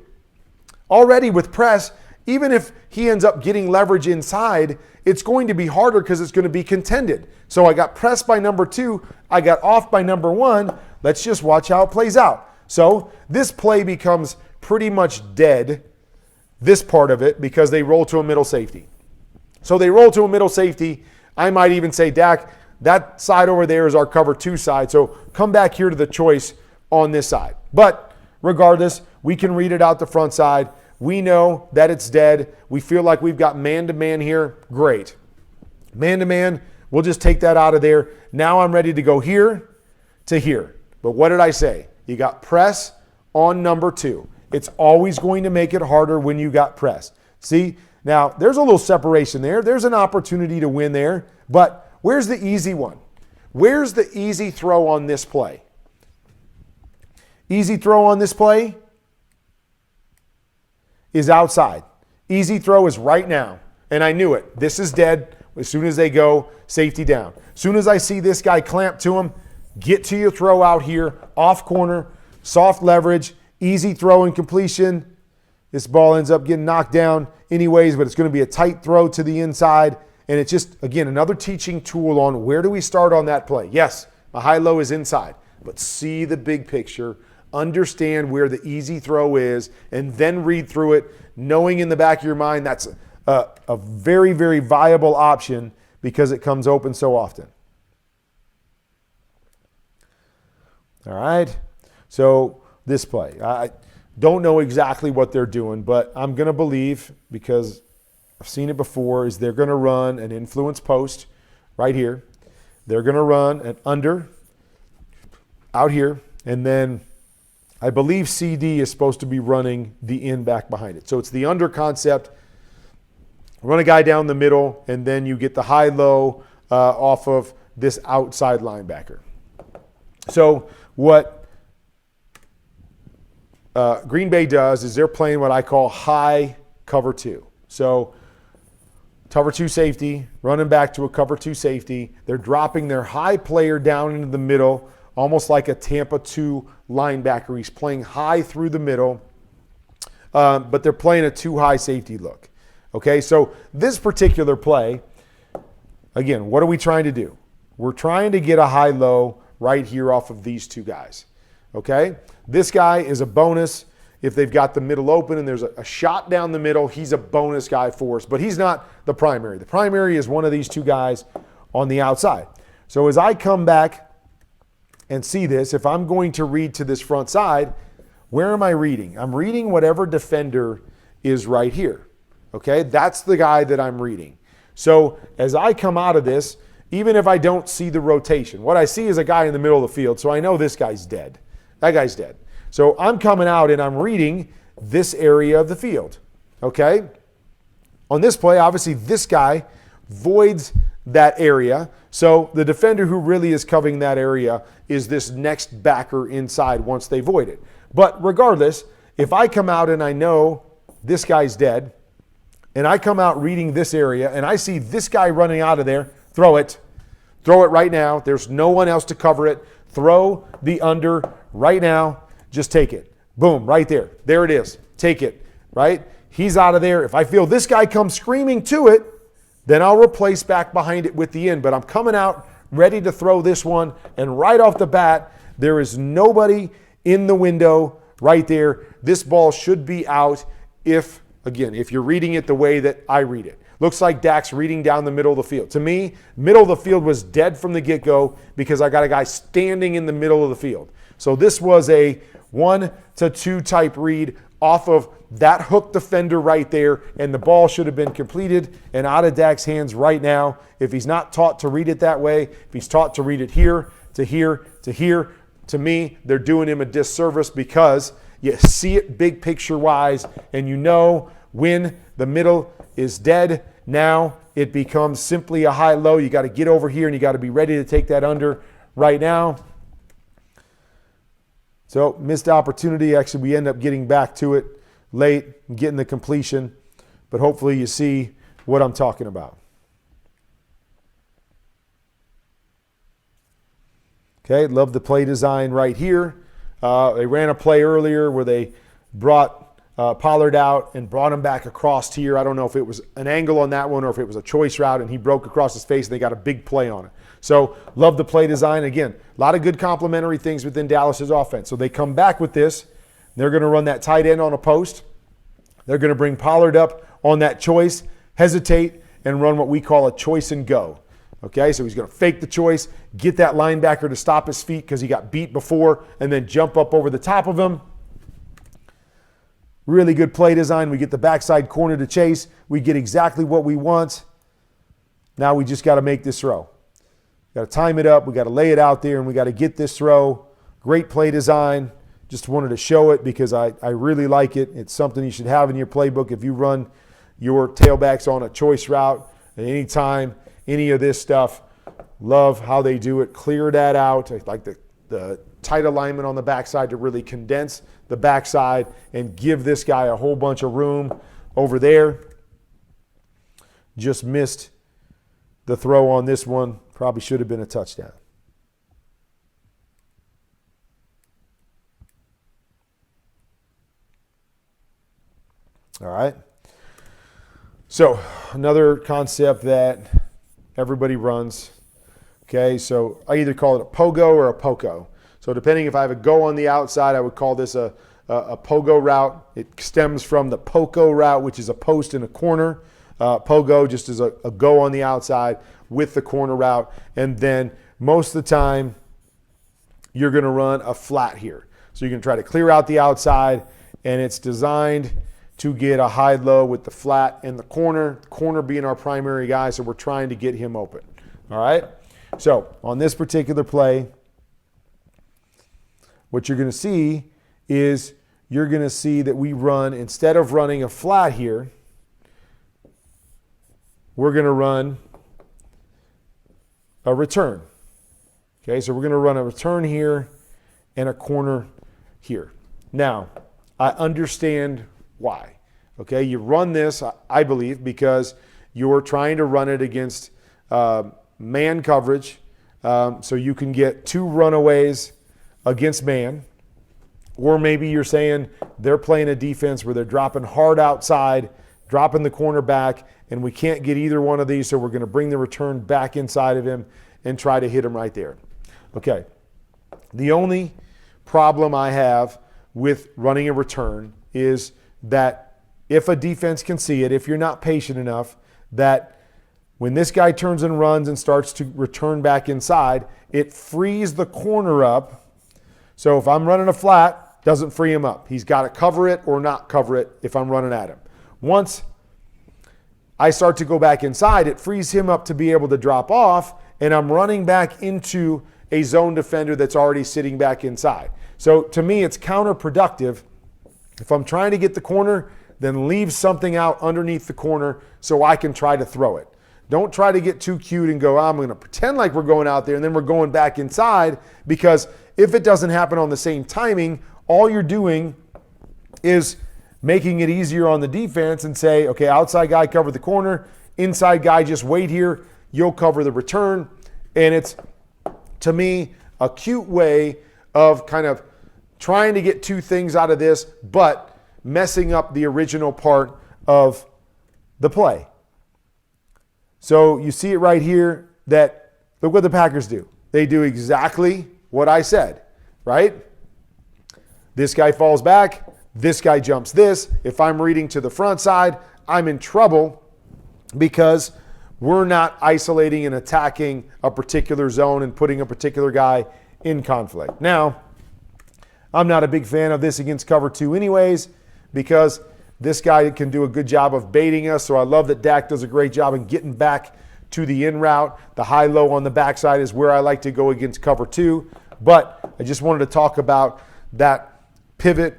Already with press, even if he ends up getting leverage inside, it's going to be harder because it's going to be contended. So I got press by number 2. I got off by number 1. Let's just watch how it plays out. So this play becomes pretty much dead, this part of it, because they roll to a middle safety. So they roll to a middle safety. I might even say, Dak, that side over there is our cover 2 side. So come back here to the choice on this side. But regardless, we can read it out the front side. We know that it's dead. We feel like we've got man-to-man here. Great. Man-to-man, we'll just take that out of there. Now I'm ready to go here to here. But what did I say? You got press on number 2. It's always going to make it harder when you got press. See, now there's a little separation there. There's an opportunity to win there. But where's the easy one? Where's the easy throw on this play? Easy throw on this play is outside. Easy throw is right now. And I knew it. This is dead as soon as they go safety down. As soon as I see this guy clamp to him, get to your throw out here, off corner, soft leverage, easy throw and completion. This ball ends up getting knocked down anyways, but it's going to be a tight throw to the inside. And it's just, again, another teaching tool on where do we start on that play. Yes, a high-low is inside, but see the big picture. Understand where the easy throw is, and then read through it, knowing in the back of your mind that's a very, very viable option because it comes open so often. All right, so this play. I don't know exactly what they're doing, but I'm going to believe, because I've seen it before, is they're going to run an influence post right here. They're going to run an under out here, and then I believe CD is supposed to be running the in back behind it. So it's the under concept. Run a guy down the middle, and then you get the high-low off of this outside linebacker. So what Green Bay does is they're playing what I call high cover 2. So cover 2 safety, running back to a cover 2 safety. They're dropping their high player down into the middle, almost like a Tampa 2 linebacker. He's playing high through the middle. but they're playing a too high safety look. Okay, so this particular play, again, what are we trying to do? We're trying to get a high-low right here off of these two guys. Okay, this guy is a bonus. If they've got the middle open and there's a shot down the middle, he's a bonus guy for us, but he's not the primary. The primary is one of these two guys on the outside. So as I come back and see this, if I'm going to read to this front side, where am I reading? I'm reading whatever defender is right here. Okay, that's the guy that I'm reading. So as I come out of this, even if I don't see the rotation, what I see is a guy in the middle of the field, so I know this guy's dead. That guy's dead. So I'm coming out and I'm reading this area of the field. Okay? On this play, obviously this guy voids that area. So the defender who really is covering that area is this next backer inside once they void it. But regardless, if I come out and I know this guy's dead, and I come out reading this area, and I see this guy running out of there, throw it. Throw it right now. There's no one else to cover it. Throw the under right now. Just take it. Boom, right there. There it is. Take it, right? He's out of there. If I feel this guy come screaming to it, then I'll replace back behind it with the in. But I'm coming out ready to throw this one, and right off the bat, there is nobody in the window right there. This ball should be out if you're reading it the way that I read it. Looks like Dak's reading down the middle of the field. To me, middle of the field was dead from the get-go because I got a guy standing in the middle of the field. So this was a 1 to 2 type read off of that hook defender right there, and the ball should have been completed and out of Dak's hands right now. If he's not taught to read it that way, if he's taught to read it here, to here, to here, to me, they're doing him a disservice because you see it big picture-wise, and you know when the middle is dead. Now it becomes simply a high-low. You got to get over here, and you got to be ready to take that under right now. So missed opportunity. Actually, we end up getting back to it late and getting the completion, but hopefully you see what I'm talking about. Okay, love the play design right here. They ran a play earlier where they brought Pollard out and brought him back across here. I don't know if it was an angle on that one or if it was a choice route, and he broke across his face and they got a big play on it. So love the play design. Again, a lot of good complementary things within Dallas's offense. So they come back with this. They're going to run that tight end on a post. They're going to bring Pollard up on that choice, hesitate, and run what we call a choice and go. Okay, so he's going to fake the choice, get that linebacker to stop his feet because he got beat before, and then jump up over the top of him. Really good play design. We get the backside corner to chase. We get exactly what we want. Now we just got to make this throw. Got to time it up. We got to lay it out there, and we got to get this throw. Great play design. Just wanted to show it because I really like it. It's something you should have in your playbook if you run your tailbacks on a choice route at any time, any of this stuff. Love how they do it. Clear that out. I like the tight alignment on the backside to really condense the backside and give this guy a whole bunch of room over there. Just missed the throw on this one. Probably should have been a touchdown. All right. So another concept that everybody runs. Okay, so I either call it a Pogo or a Pogo. So depending if I have a go on the outside, I would call this a Pogo route. It stems from the Pogo route, which is a post in a corner. Pogo just is a go on the outside with the corner route. And then most of the time, you're going to run a flat here. So you can try to clear out the outside, and it's designed to get a high-low with the flat and the corner being our primary guy, so we're trying to get him open. All right? So on this particular play, what you're going to see is you're going to see that we run, instead of running a flat here, we're going to run a return. Okay, so we're going to run a return here and a corner here. Now, I understand why. Okay, you run this, I believe, because you're trying to run it against man coverage, so you can get two runaways against man. Or maybe you're saying they're playing a defense where they're dropping hard outside, dropping the corner back, and we can't get either one of these, so we're going to bring the return back inside of him and try to hit him right there. Okay. The only problem I have with running a return is that if a defense can see it, if you're not patient enough, that when this guy turns and runs and starts to return back inside, it frees the corner up. So if I'm running a flat, doesn't free him up. He's got to cover it or not cover it if I'm running at him. Once I start to go back inside, it frees him up to be able to drop off, and I'm running back into a zone defender that's already sitting back inside. So to me, it's counterproductive. If I'm trying to get the corner, then leave something out underneath the corner so I can try to throw it. Don't try to get too cute and go, I'm going to pretend like we're going out there and then we're going back inside, because if it doesn't happen on the same timing, all you're doing is making it easier on the defense and say, okay, outside guy cover the corner, inside guy just wait here, you'll cover the return. And it's, to me, a cute way of kind of trying to get two things out of this, but messing up the original part of the play. So you see it right here that, look what the Packers do. They do exactly what I said, right? This guy falls back, this guy jumps this. If I'm reading to the front side, I'm in trouble because we're not isolating and attacking a particular zone and putting a particular guy in conflict. Now, I'm not a big fan of this against cover two anyways, because this guy can do a good job of baiting us. So I love that Dak does a great job in getting back to the in route. The high-low on the backside is where I like to go against cover two. But I just wanted to talk about that pivot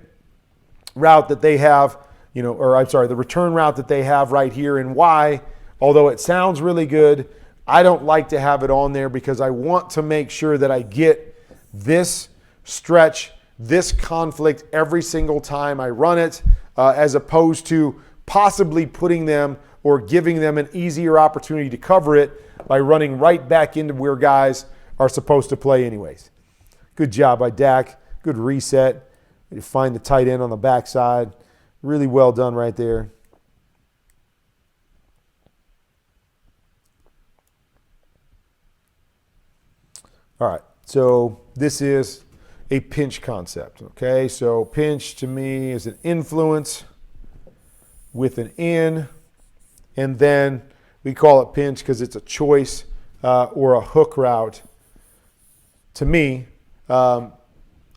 route that they have, the return route that they have right here, and why, although it sounds really good, I don't like to have it on there because I want to make sure that I get this stretch, this conflict every single time I run it, as opposed to possibly putting them or giving them an easier opportunity to cover it by running right back into where guys are supposed to play anyways. Good job by Dak. Good reset. You find the tight end on the backside. Really well done right there. All right, so this is a pinch concept, okay? So pinch to me is an influence with an in, and then we call it pinch because it's a choice or a hook route, to me,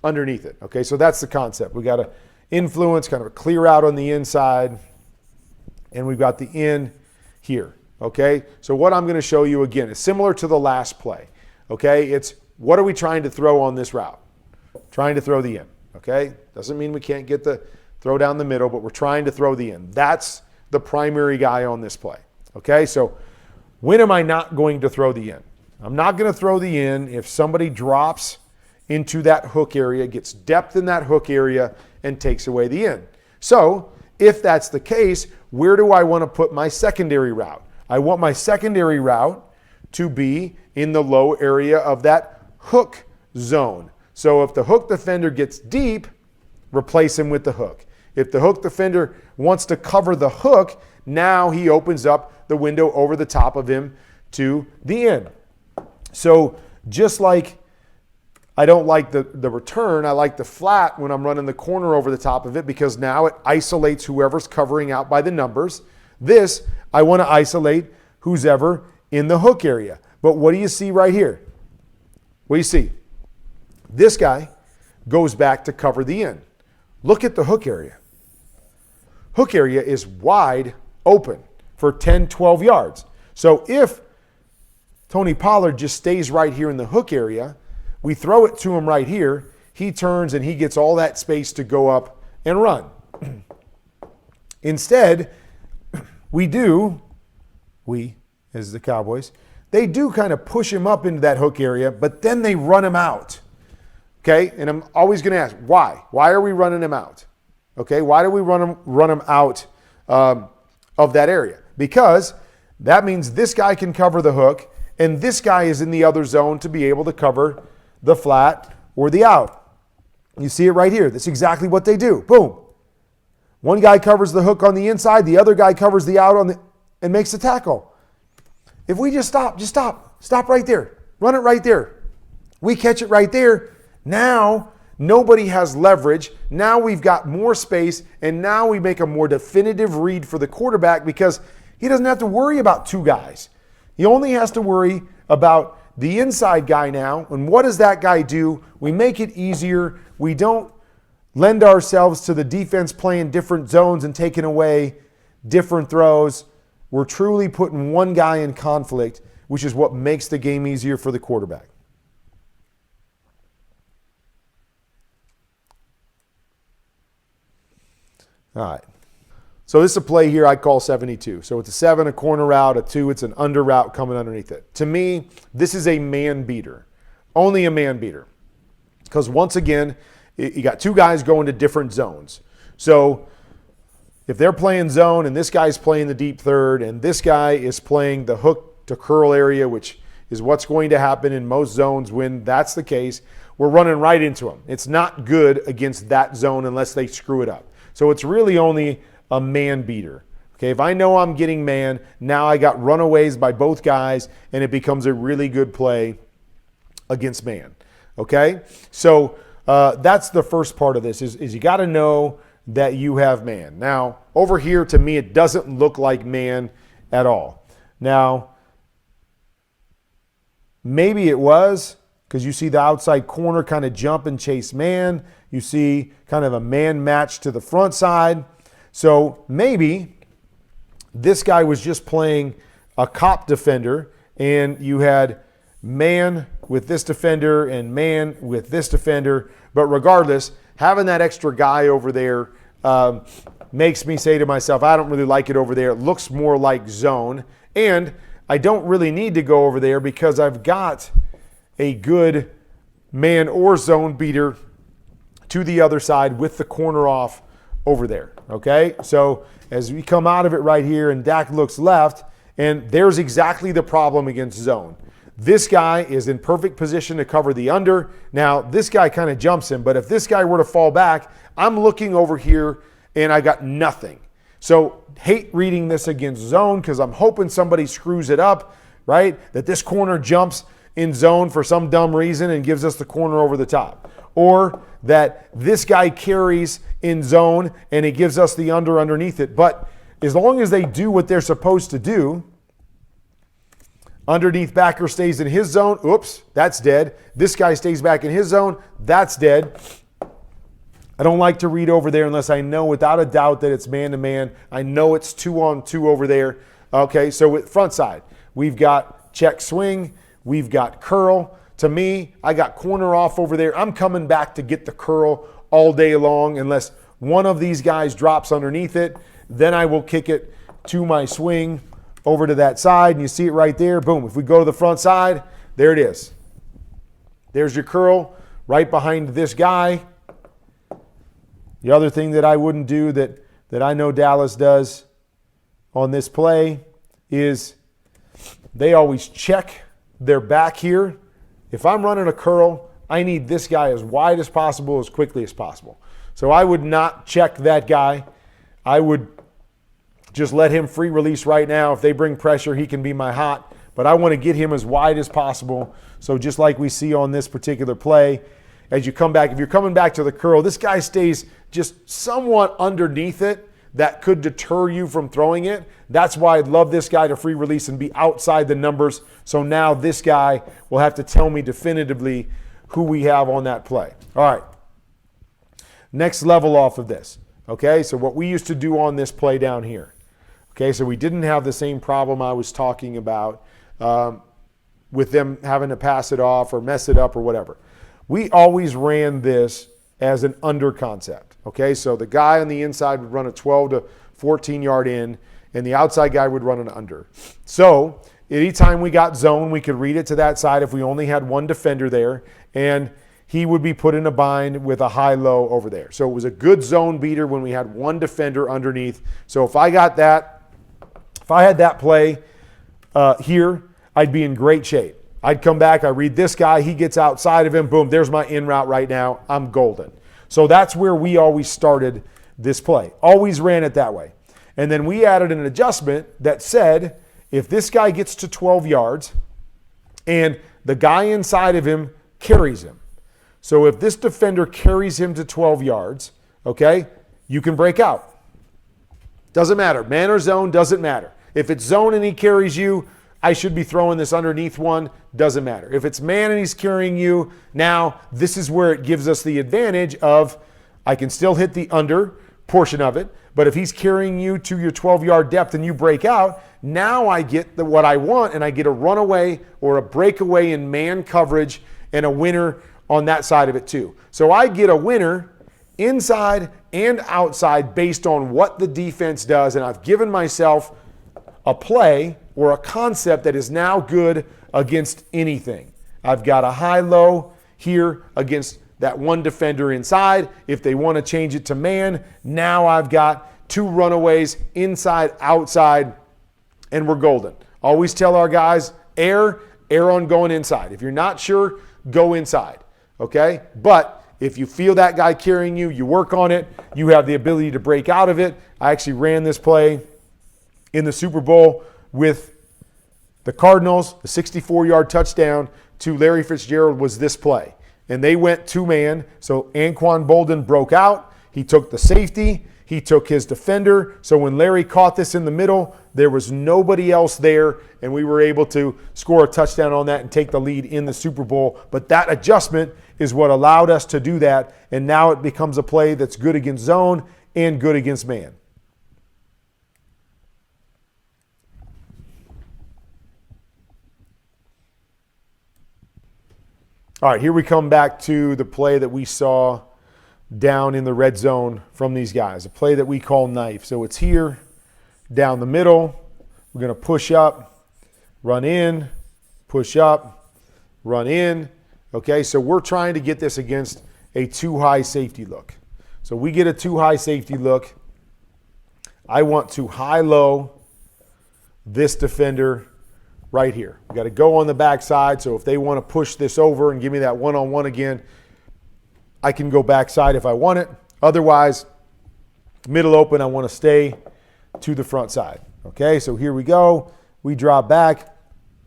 underneath it, okay? So that's the concept. We got an influence, kind of a clear out on the inside, and we've got the in here, okay? So what I'm going to show you again is similar to the last play, okay? It's what are we trying to throw on this route? Trying to throw the in, okay? Doesn't mean we can't get the throw down the middle, but we're trying to throw the in. That's the primary guy on this play, okay? So when am I not going to throw the in? I'm not going to throw the in if somebody drops into that hook area, gets depth in that hook area, and takes away the in. So if that's the case, where do I want to put my secondary route? I want my secondary route to be in the low area of that hook zone. So if the hook defender gets deep, replace him with the hook. If the hook defender wants to cover the hook, now he opens up the window over the top of him to the in. So just like I don't like the return, I like the flat when I'm running the corner over the top of it, because now it isolates whoever's covering out by the numbers. This, I want to isolate who's ever in the hook area. But what do you see right here? What do you see? This guy goes back to cover the in. Look at the hook area. Hook area is wide open for 10, 12 yards. So if Tony Pollard just stays right here in the hook area, we throw it to him right here, he turns and he gets all that space to go up and run. Instead, we as the Cowboys, they do kind of push him up into that hook area, but then they run him out. Okay, and I'm always going to ask, why? Why are we running him out? Okay, why do we run him out of that area? Because that means this guy can cover the hook, and this guy is in the other zone to be able to cover the flat or the out. You see it right here. That's exactly what they do. Boom. One guy covers the hook on the inside. The other guy covers the out and makes the tackle. If we just stop. Stop right there. Run it right there. We catch it right there. Now, nobody has leverage. Now we've got more space, and now we make a more definitive read for the quarterback because he doesn't have to worry about two guys. He only has to worry about the inside guy now. And what does that guy do? We make it easier. We don't lend ourselves to the defense playing different zones and taking away different throws. We're truly putting one guy in conflict, which is what makes the game easier for the quarterback. All right. So this is a play here I call 72. So it's a 7, a corner route, a 2, it's an under route coming underneath it. To me, this is a man beater. Only a man beater. Because once again, you got two guys going to different zones. So if they're playing zone and this guy's playing the deep third and this guy is playing the hook to curl area, which is what's going to happen in most zones when that's the case, we're running right into them. It's not good against that zone unless they screw it up. So it's really only a man beater. Okay, if I know I'm getting man, now I got runaways by both guys and it becomes a really good play against man. Okay, so that's the first part of this is you got to know that you have man. Now, over here, to me, it doesn't look like man at all. Now, maybe it was because you see the outside corner kind of jump and chase man. You see kind of a man match to the front side. So maybe this guy was just playing a cop defender and you had man with this defender and man with this defender. But regardless, having that extra guy over there makes me say to myself, I don't really like it over there. It looks more like zone. And I don't really need to go over there because I've got a good man or zone beater to the other side with the corner off over there. Okay, so as we come out of it right here and Dak looks left, and there's exactly the problem against zone. This guy is in perfect position to cover the under. Now, this guy kind of jumps him, but if this guy were to fall back, I'm looking over here and I got nothing. So hate reading this against zone because I'm hoping somebody screws it up, right? That this corner jumps in zone for some dumb reason and gives us the corner over the top. Or that this guy carries in zone and it gives us the under underneath it. But as long as they do what they're supposed to do, underneath backer stays in his zone. Oops, that's dead. This guy stays back in his zone. That's dead. I don't like to read over there unless I know without a doubt that it's man-to-man. I know it's 2-on-2 over there. Okay, so with front side, we've got check swing. We've got curl. To me, I got corner off over there. I'm coming back to get the curl all day long unless one of these guys drops underneath it. Then I will kick it to my swing over to that side, and you see it right there. Boom. If we go to the front side, there it is. There's your curl right behind this guy. The other thing that I wouldn't do that I know Dallas does on this play is they always check their back here. If I'm running a curl, I need this guy as wide as possible, as quickly as possible. So I would not check that guy. I would just let him free release right now. If they bring pressure, he can be my hot. But I want to get him as wide as possible. So just like we see on this particular play, as you come back, if you're coming back to the curl, this guy stays just somewhat underneath it. That could deter you from throwing it. That's why I'd love this guy to free release and be outside the numbers. So now this guy will have to tell me definitively who we have on that play. All right. Next level off of this. Okay, so what we used to do on this play down here. Okay, so we didn't have the same problem I was talking about with them having to pass it off or mess it up or whatever. We always ran this as an under concept. Okay, so the guy on the inside would run a 12 to 14 yard in, and the outside guy would run an under. So anytime we got zone, we could read it to that side if we only had one defender there, and he would be put in a bind with a high-low over there. So it was a good zone beater when we had one defender underneath. So if I got that, if I had that play here, I'd be in great shape. I'd come back, I read this guy, he gets outside of him, boom, there's my in route right now. I'm golden. So that's where we always started this play. Always ran it that way. And then we added an adjustment that said, if this guy gets to 12 yards and the guy inside of him carries him. So if this defender carries him to 12 yards, okay, you can break out. Doesn't matter. Man or zone, doesn't matter. If it's zone and he carries you, I should be throwing this underneath one. Doesn't matter. If it's man and he's carrying you, now this is where it gives us the advantage of I can still hit the under portion of it, but if he's carrying you to your 12-yard depth and you break out, now I get what I want, and I get a runaway or a breakaway in man coverage and a winner on that side of it too. So I get a winner inside and outside based on what the defense does, and I've given myself a play or a concept that is now good against anything. I've got a high-low here against that one defender inside. If they want to change it to man, now I've got two runaways inside, outside, and we're golden. Always tell our guys, err on going inside. If you're not sure, go inside, okay? But if you feel that guy carrying you, you work on it, you have the ability to break out of it. I actually ran this play in the Super Bowl with the Cardinals. The 64-yard touchdown to Larry Fitzgerald was this play. And they went two-man, so Anquan Bolden broke out. He took the safety. He took his defender. So when Larry caught this in the middle, there was nobody else there, and we were able to score a touchdown on that and take the lead in the Super Bowl. But that adjustment is what allowed us to do that, and now it becomes a play that's good against zone and good against man. All right, here we come back to the play that we saw down in the red zone from these guys, a play that we call knife. So it's here, down the middle. We're going to push up, run in, push up, run in. Okay, so we're trying to get this against a too-high safety look. So we get a too-high safety look. I want to high-low this defender right here. We got to go on the backside, so if they want to push this over and give me that one-on-one again, I can go backside if I want it. Otherwise, middle open, I want to stay to the front side. Okay, so here we go. We drop back.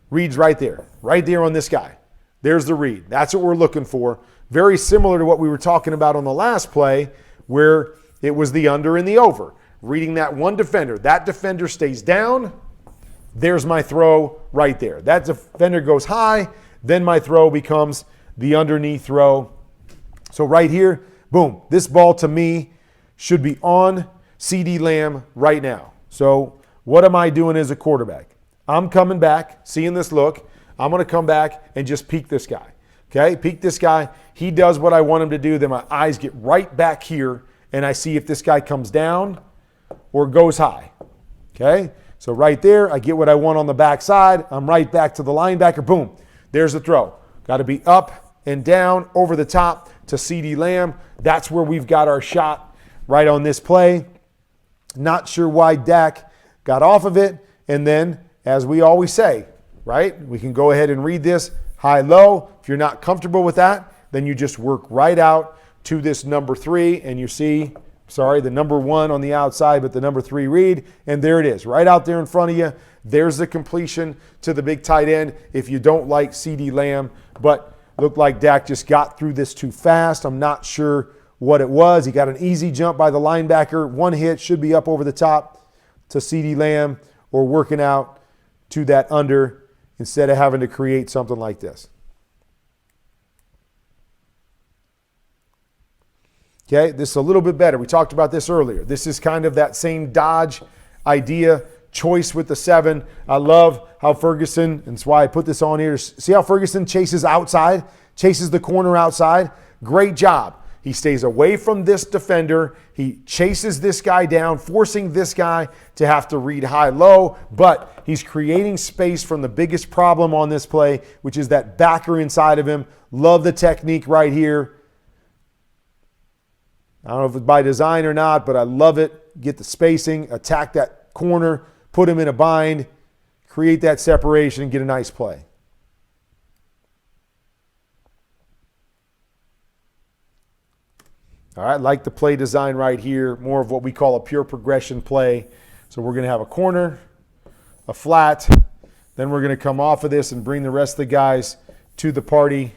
Read's right there on this guy. There's the read. That's what we're looking for. Very similar to what we were talking about on the last play where it was the under and the over. Reading that one defender. That defender stays down. There's my throw right there. That defender goes high. Then my throw becomes the underneath throw. So right here, boom. This ball to me should be on CeeDee Lamb right now. So what am I doing as a quarterback? I'm coming back, seeing this look. I'm going to come back and just peek this guy. Okay, peek this guy. He does what I want him to do. Then my eyes get right back here, and I see if this guy comes down or goes high. Okay, so right there, I get what I want on the backside. I'm right back to the linebacker. Boom, there's the throw. Got to be up and down over the top to CeeDee Lamb. That's where we've got our shot right on this play. Not sure why Dak got off of it. And then, as we always say, right, we can go ahead and read this high-low. If you're not comfortable with that, then you just work right out to this number 3, and you see, the number 1 on the outside, but the number 3 read, and there it is, right out there in front of you. There's the completion to the big tight end if you don't like CeeDee Lamb, but looked like Dak just got through this too fast. I'm not sure what it was. He got an easy jump by the linebacker. One hit, should be up over the top to CeeDee Lamb or working out to that under instead of having to create something like this. Okay, this is a little bit better. We talked about this earlier. This is kind of that same dodge idea, choice with the 7. I love how Ferguson, and that's why I put this on here. See how Ferguson chases outside, chases the corner outside? Great job. He stays away from this defender. He chases this guy down, forcing this guy to have to read high-low, but he's creating space from the biggest problem on this play, which is that backer inside of him. Love the technique right here. I don't know if it's by design or not, but I love it. Get the spacing, attack that corner, put him in a bind, create that separation, get a nice play. All right, like the play design right here, more of what we call a pure progression play. So we're going to have a corner, a flat, then we're going to come off of this and bring the rest of the guys to the party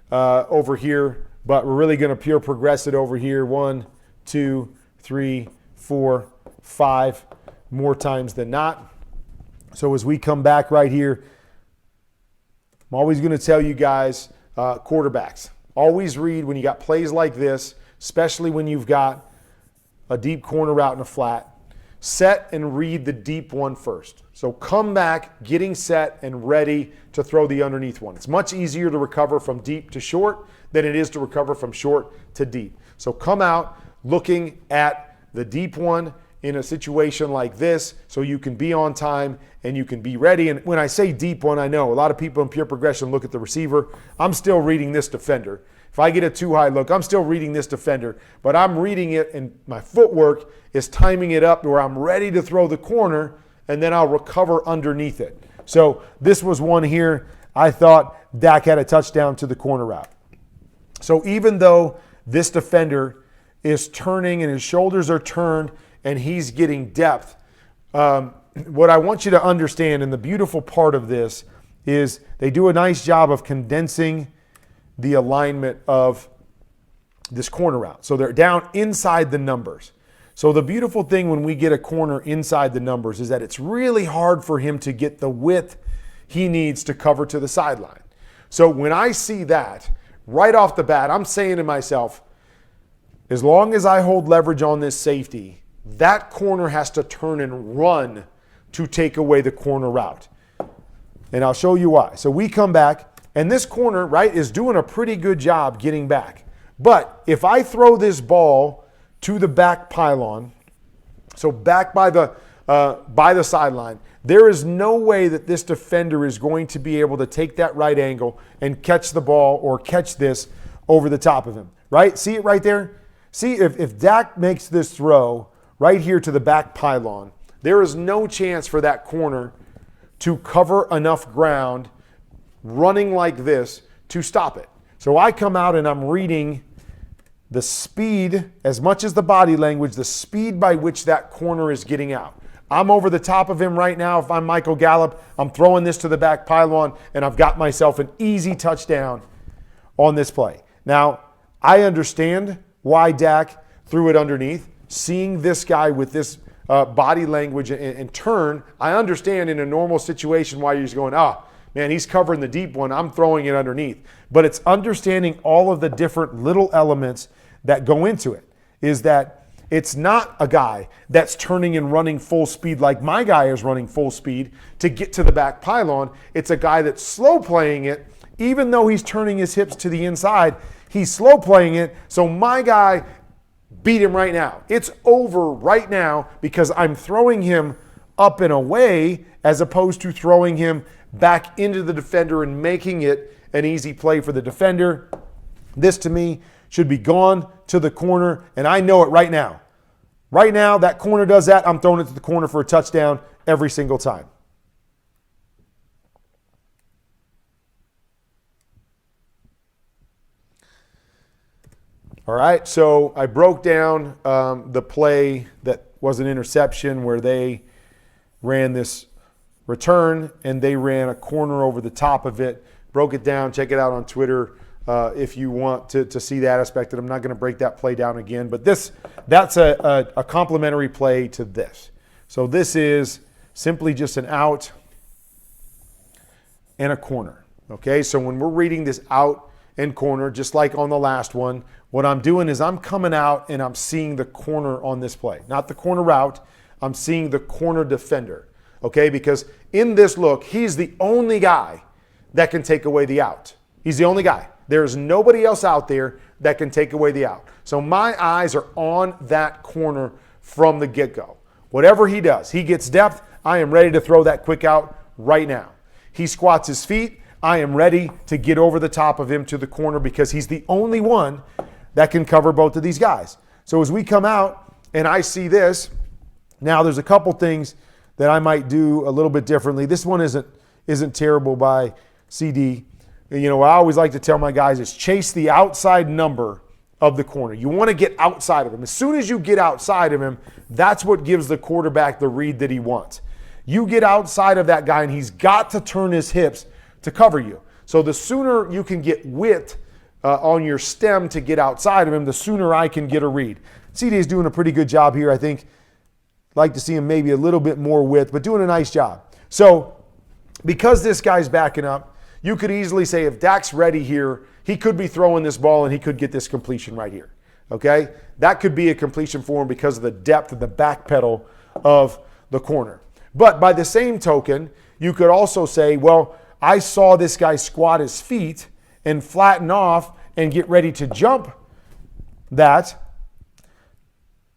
over here. But we're really going to pure progress it over here. 1, 2, 3, 4, 5 more times than not. So as we come back right here, I'm always going to tell you guys, quarterbacks, always read when you got plays like this, especially when you've got a deep corner route and a flat. Set and read the deep one first. So come back, getting set and ready to throw the underneath one. It's much easier to recover from deep to short than it is to recover from short to deep. So come out looking at the deep one in a situation like this so you can be on time and you can be ready. And when I say deep one, I know a lot of people in pure progression look at the receiver. I'm still reading this defender. If I get a too high look, I'm still reading this defender, but I'm reading it and my footwork is timing it up where I'm ready to throw the corner and then I'll recover underneath it. So this was one here. I thought Dak had a touchdown to the corner route. So even though this defender is turning and his shoulders are turned and he's getting depth, what I want you to understand, and the beautiful part of this, is they do a nice job of condensing the alignment of this corner route. So they're down inside the numbers. So the beautiful thing when we get a corner inside the numbers is that it's really hard for him to get the width he needs to cover to the sideline. So when I see that, right off the bat, I'm saying to myself, as long as I hold leverage on this safety, that corner has to turn and run to take away the corner route. And I'll show you why. So we come back, and this corner, right, is doing a pretty good job getting back. But if I throw this ball to the back pylon, so back by the sideline, there is no way that this defender is going to be able to take that right angle and catch the ball or catch this over the top of him, right? See it right there? See, if Dak makes this throw right here to the back pylon, there is no chance for that corner to cover enough ground running like this to stop it. So I come out and I'm reading the speed, as much as the body language, the speed by which that corner is getting out. I'm over the top of him right now. If I'm Michael Gallup, I'm throwing this to the back pylon, and I've got myself an easy touchdown on this play. Now, I understand why Dak threw it underneath. Seeing this guy with this body language and turn, I understand in a normal situation why he's going, man, he's covering the deep one, I'm throwing it underneath. But it's understanding all of the different little elements that go into it, is that it's not a guy that's turning and running full speed like my guy is running full speed to get to the back pylon. It's a guy that's slow playing it, even though he's turning his hips to the inside. He's slow playing it, so my guy beat him right now. It's over right now because I'm throwing him up and away as opposed to throwing him back into the defender and making it an easy play for the defender. This, to me, should be gone to the corner, and I know it right now. Right now, that corner does that. I'm throwing it to the corner for a touchdown every single time. All right, so I broke down the play that was an interception where they ran this return and they ran a corner over the top of it. Broke it down. Check it out on Twitter if you want to see that aspect. I'm not going to break that play down again, but that's a complementary play to this. So this is simply just an out and a corner. Okay, so when we're reading this out and corner, just like on the last one, what I'm doing is I'm coming out and I'm seeing the corner on this play. Not the corner route, I'm seeing the corner defender. Okay, because in this look, he's the only guy that can take away the out. He's the only guy. There's nobody else out there that can take away the out. So my eyes are on that corner from the get-go. Whatever he does, he gets depth, I am ready to throw that quick out right now. He squats his feet, I am ready to get over the top of him to the corner because he's the only one that can cover both of these guys. So as we come out and I see this, now there's a couple things that I might do a little bit differently. This one isn't terrible by CD. You know, what I always like to tell my guys is chase the outside number of the corner. You want to get outside of him. As soon as you get outside of him, that's what gives the quarterback the read that he wants. You get outside of that guy, and he's got to turn his hips to cover you. So the sooner you can get width on your stem to get outside of him, the sooner I can get a read. CD is doing a pretty good job here. I think like to see him maybe a little bit more width, but doing a nice job. So because this guy's backing up, you could easily say if Dak's ready here, he could be throwing this ball and he could get this completion right here. Okay? That could be a completion for him because of the depth of the back pedal of the corner. But by the same token, you could also say, well, I saw this guy squat his feet and flatten off and get ready to jump that.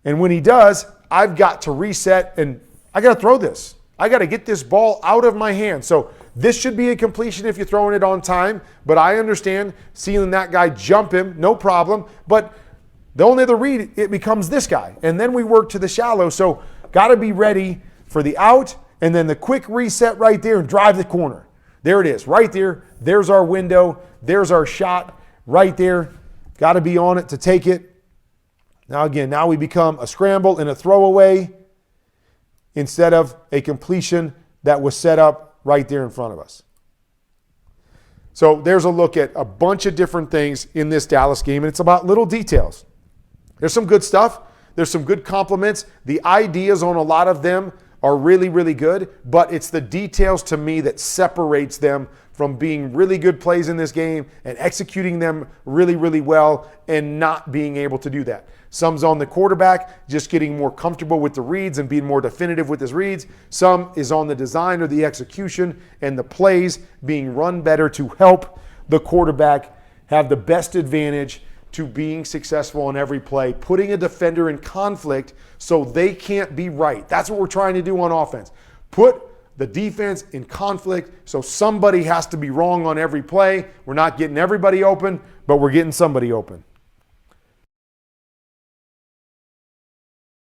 And when he does, I've got to reset and I got to throw this. I got to get this ball out of my hand. So this should be a completion if you're throwing it on time, but I understand seeing that guy jump him, no problem. But the only other read, it becomes this guy. And then we work to the shallow. So got to be ready for the out and then the quick reset right there and drive the corner. There it is, right there. There's our window. There's our shot right there. Got to be on it to take it. Now again, now we become a scramble and a throwaway instead of a completion that was set up right there in front of us. So there's a look at a bunch of different things in this Dallas game, and it's about little details. There's some good stuff. There's some good compliments. The ideas on a lot of them are really, really good, but it's the details to me that separates them from being really good plays in this game and executing them really, really well and not being able to do that. Some's on the quarterback, just getting more comfortable with the reads and being more definitive with his reads. Some is on the design or the execution and the plays being run better to help the quarterback have the best advantage to being successful on every play, putting a defender in conflict so they can't be right. That's what we're trying to do on offense. Put the defense in conflict so somebody has to be wrong on every play. We're not getting everybody open, but we're getting somebody open.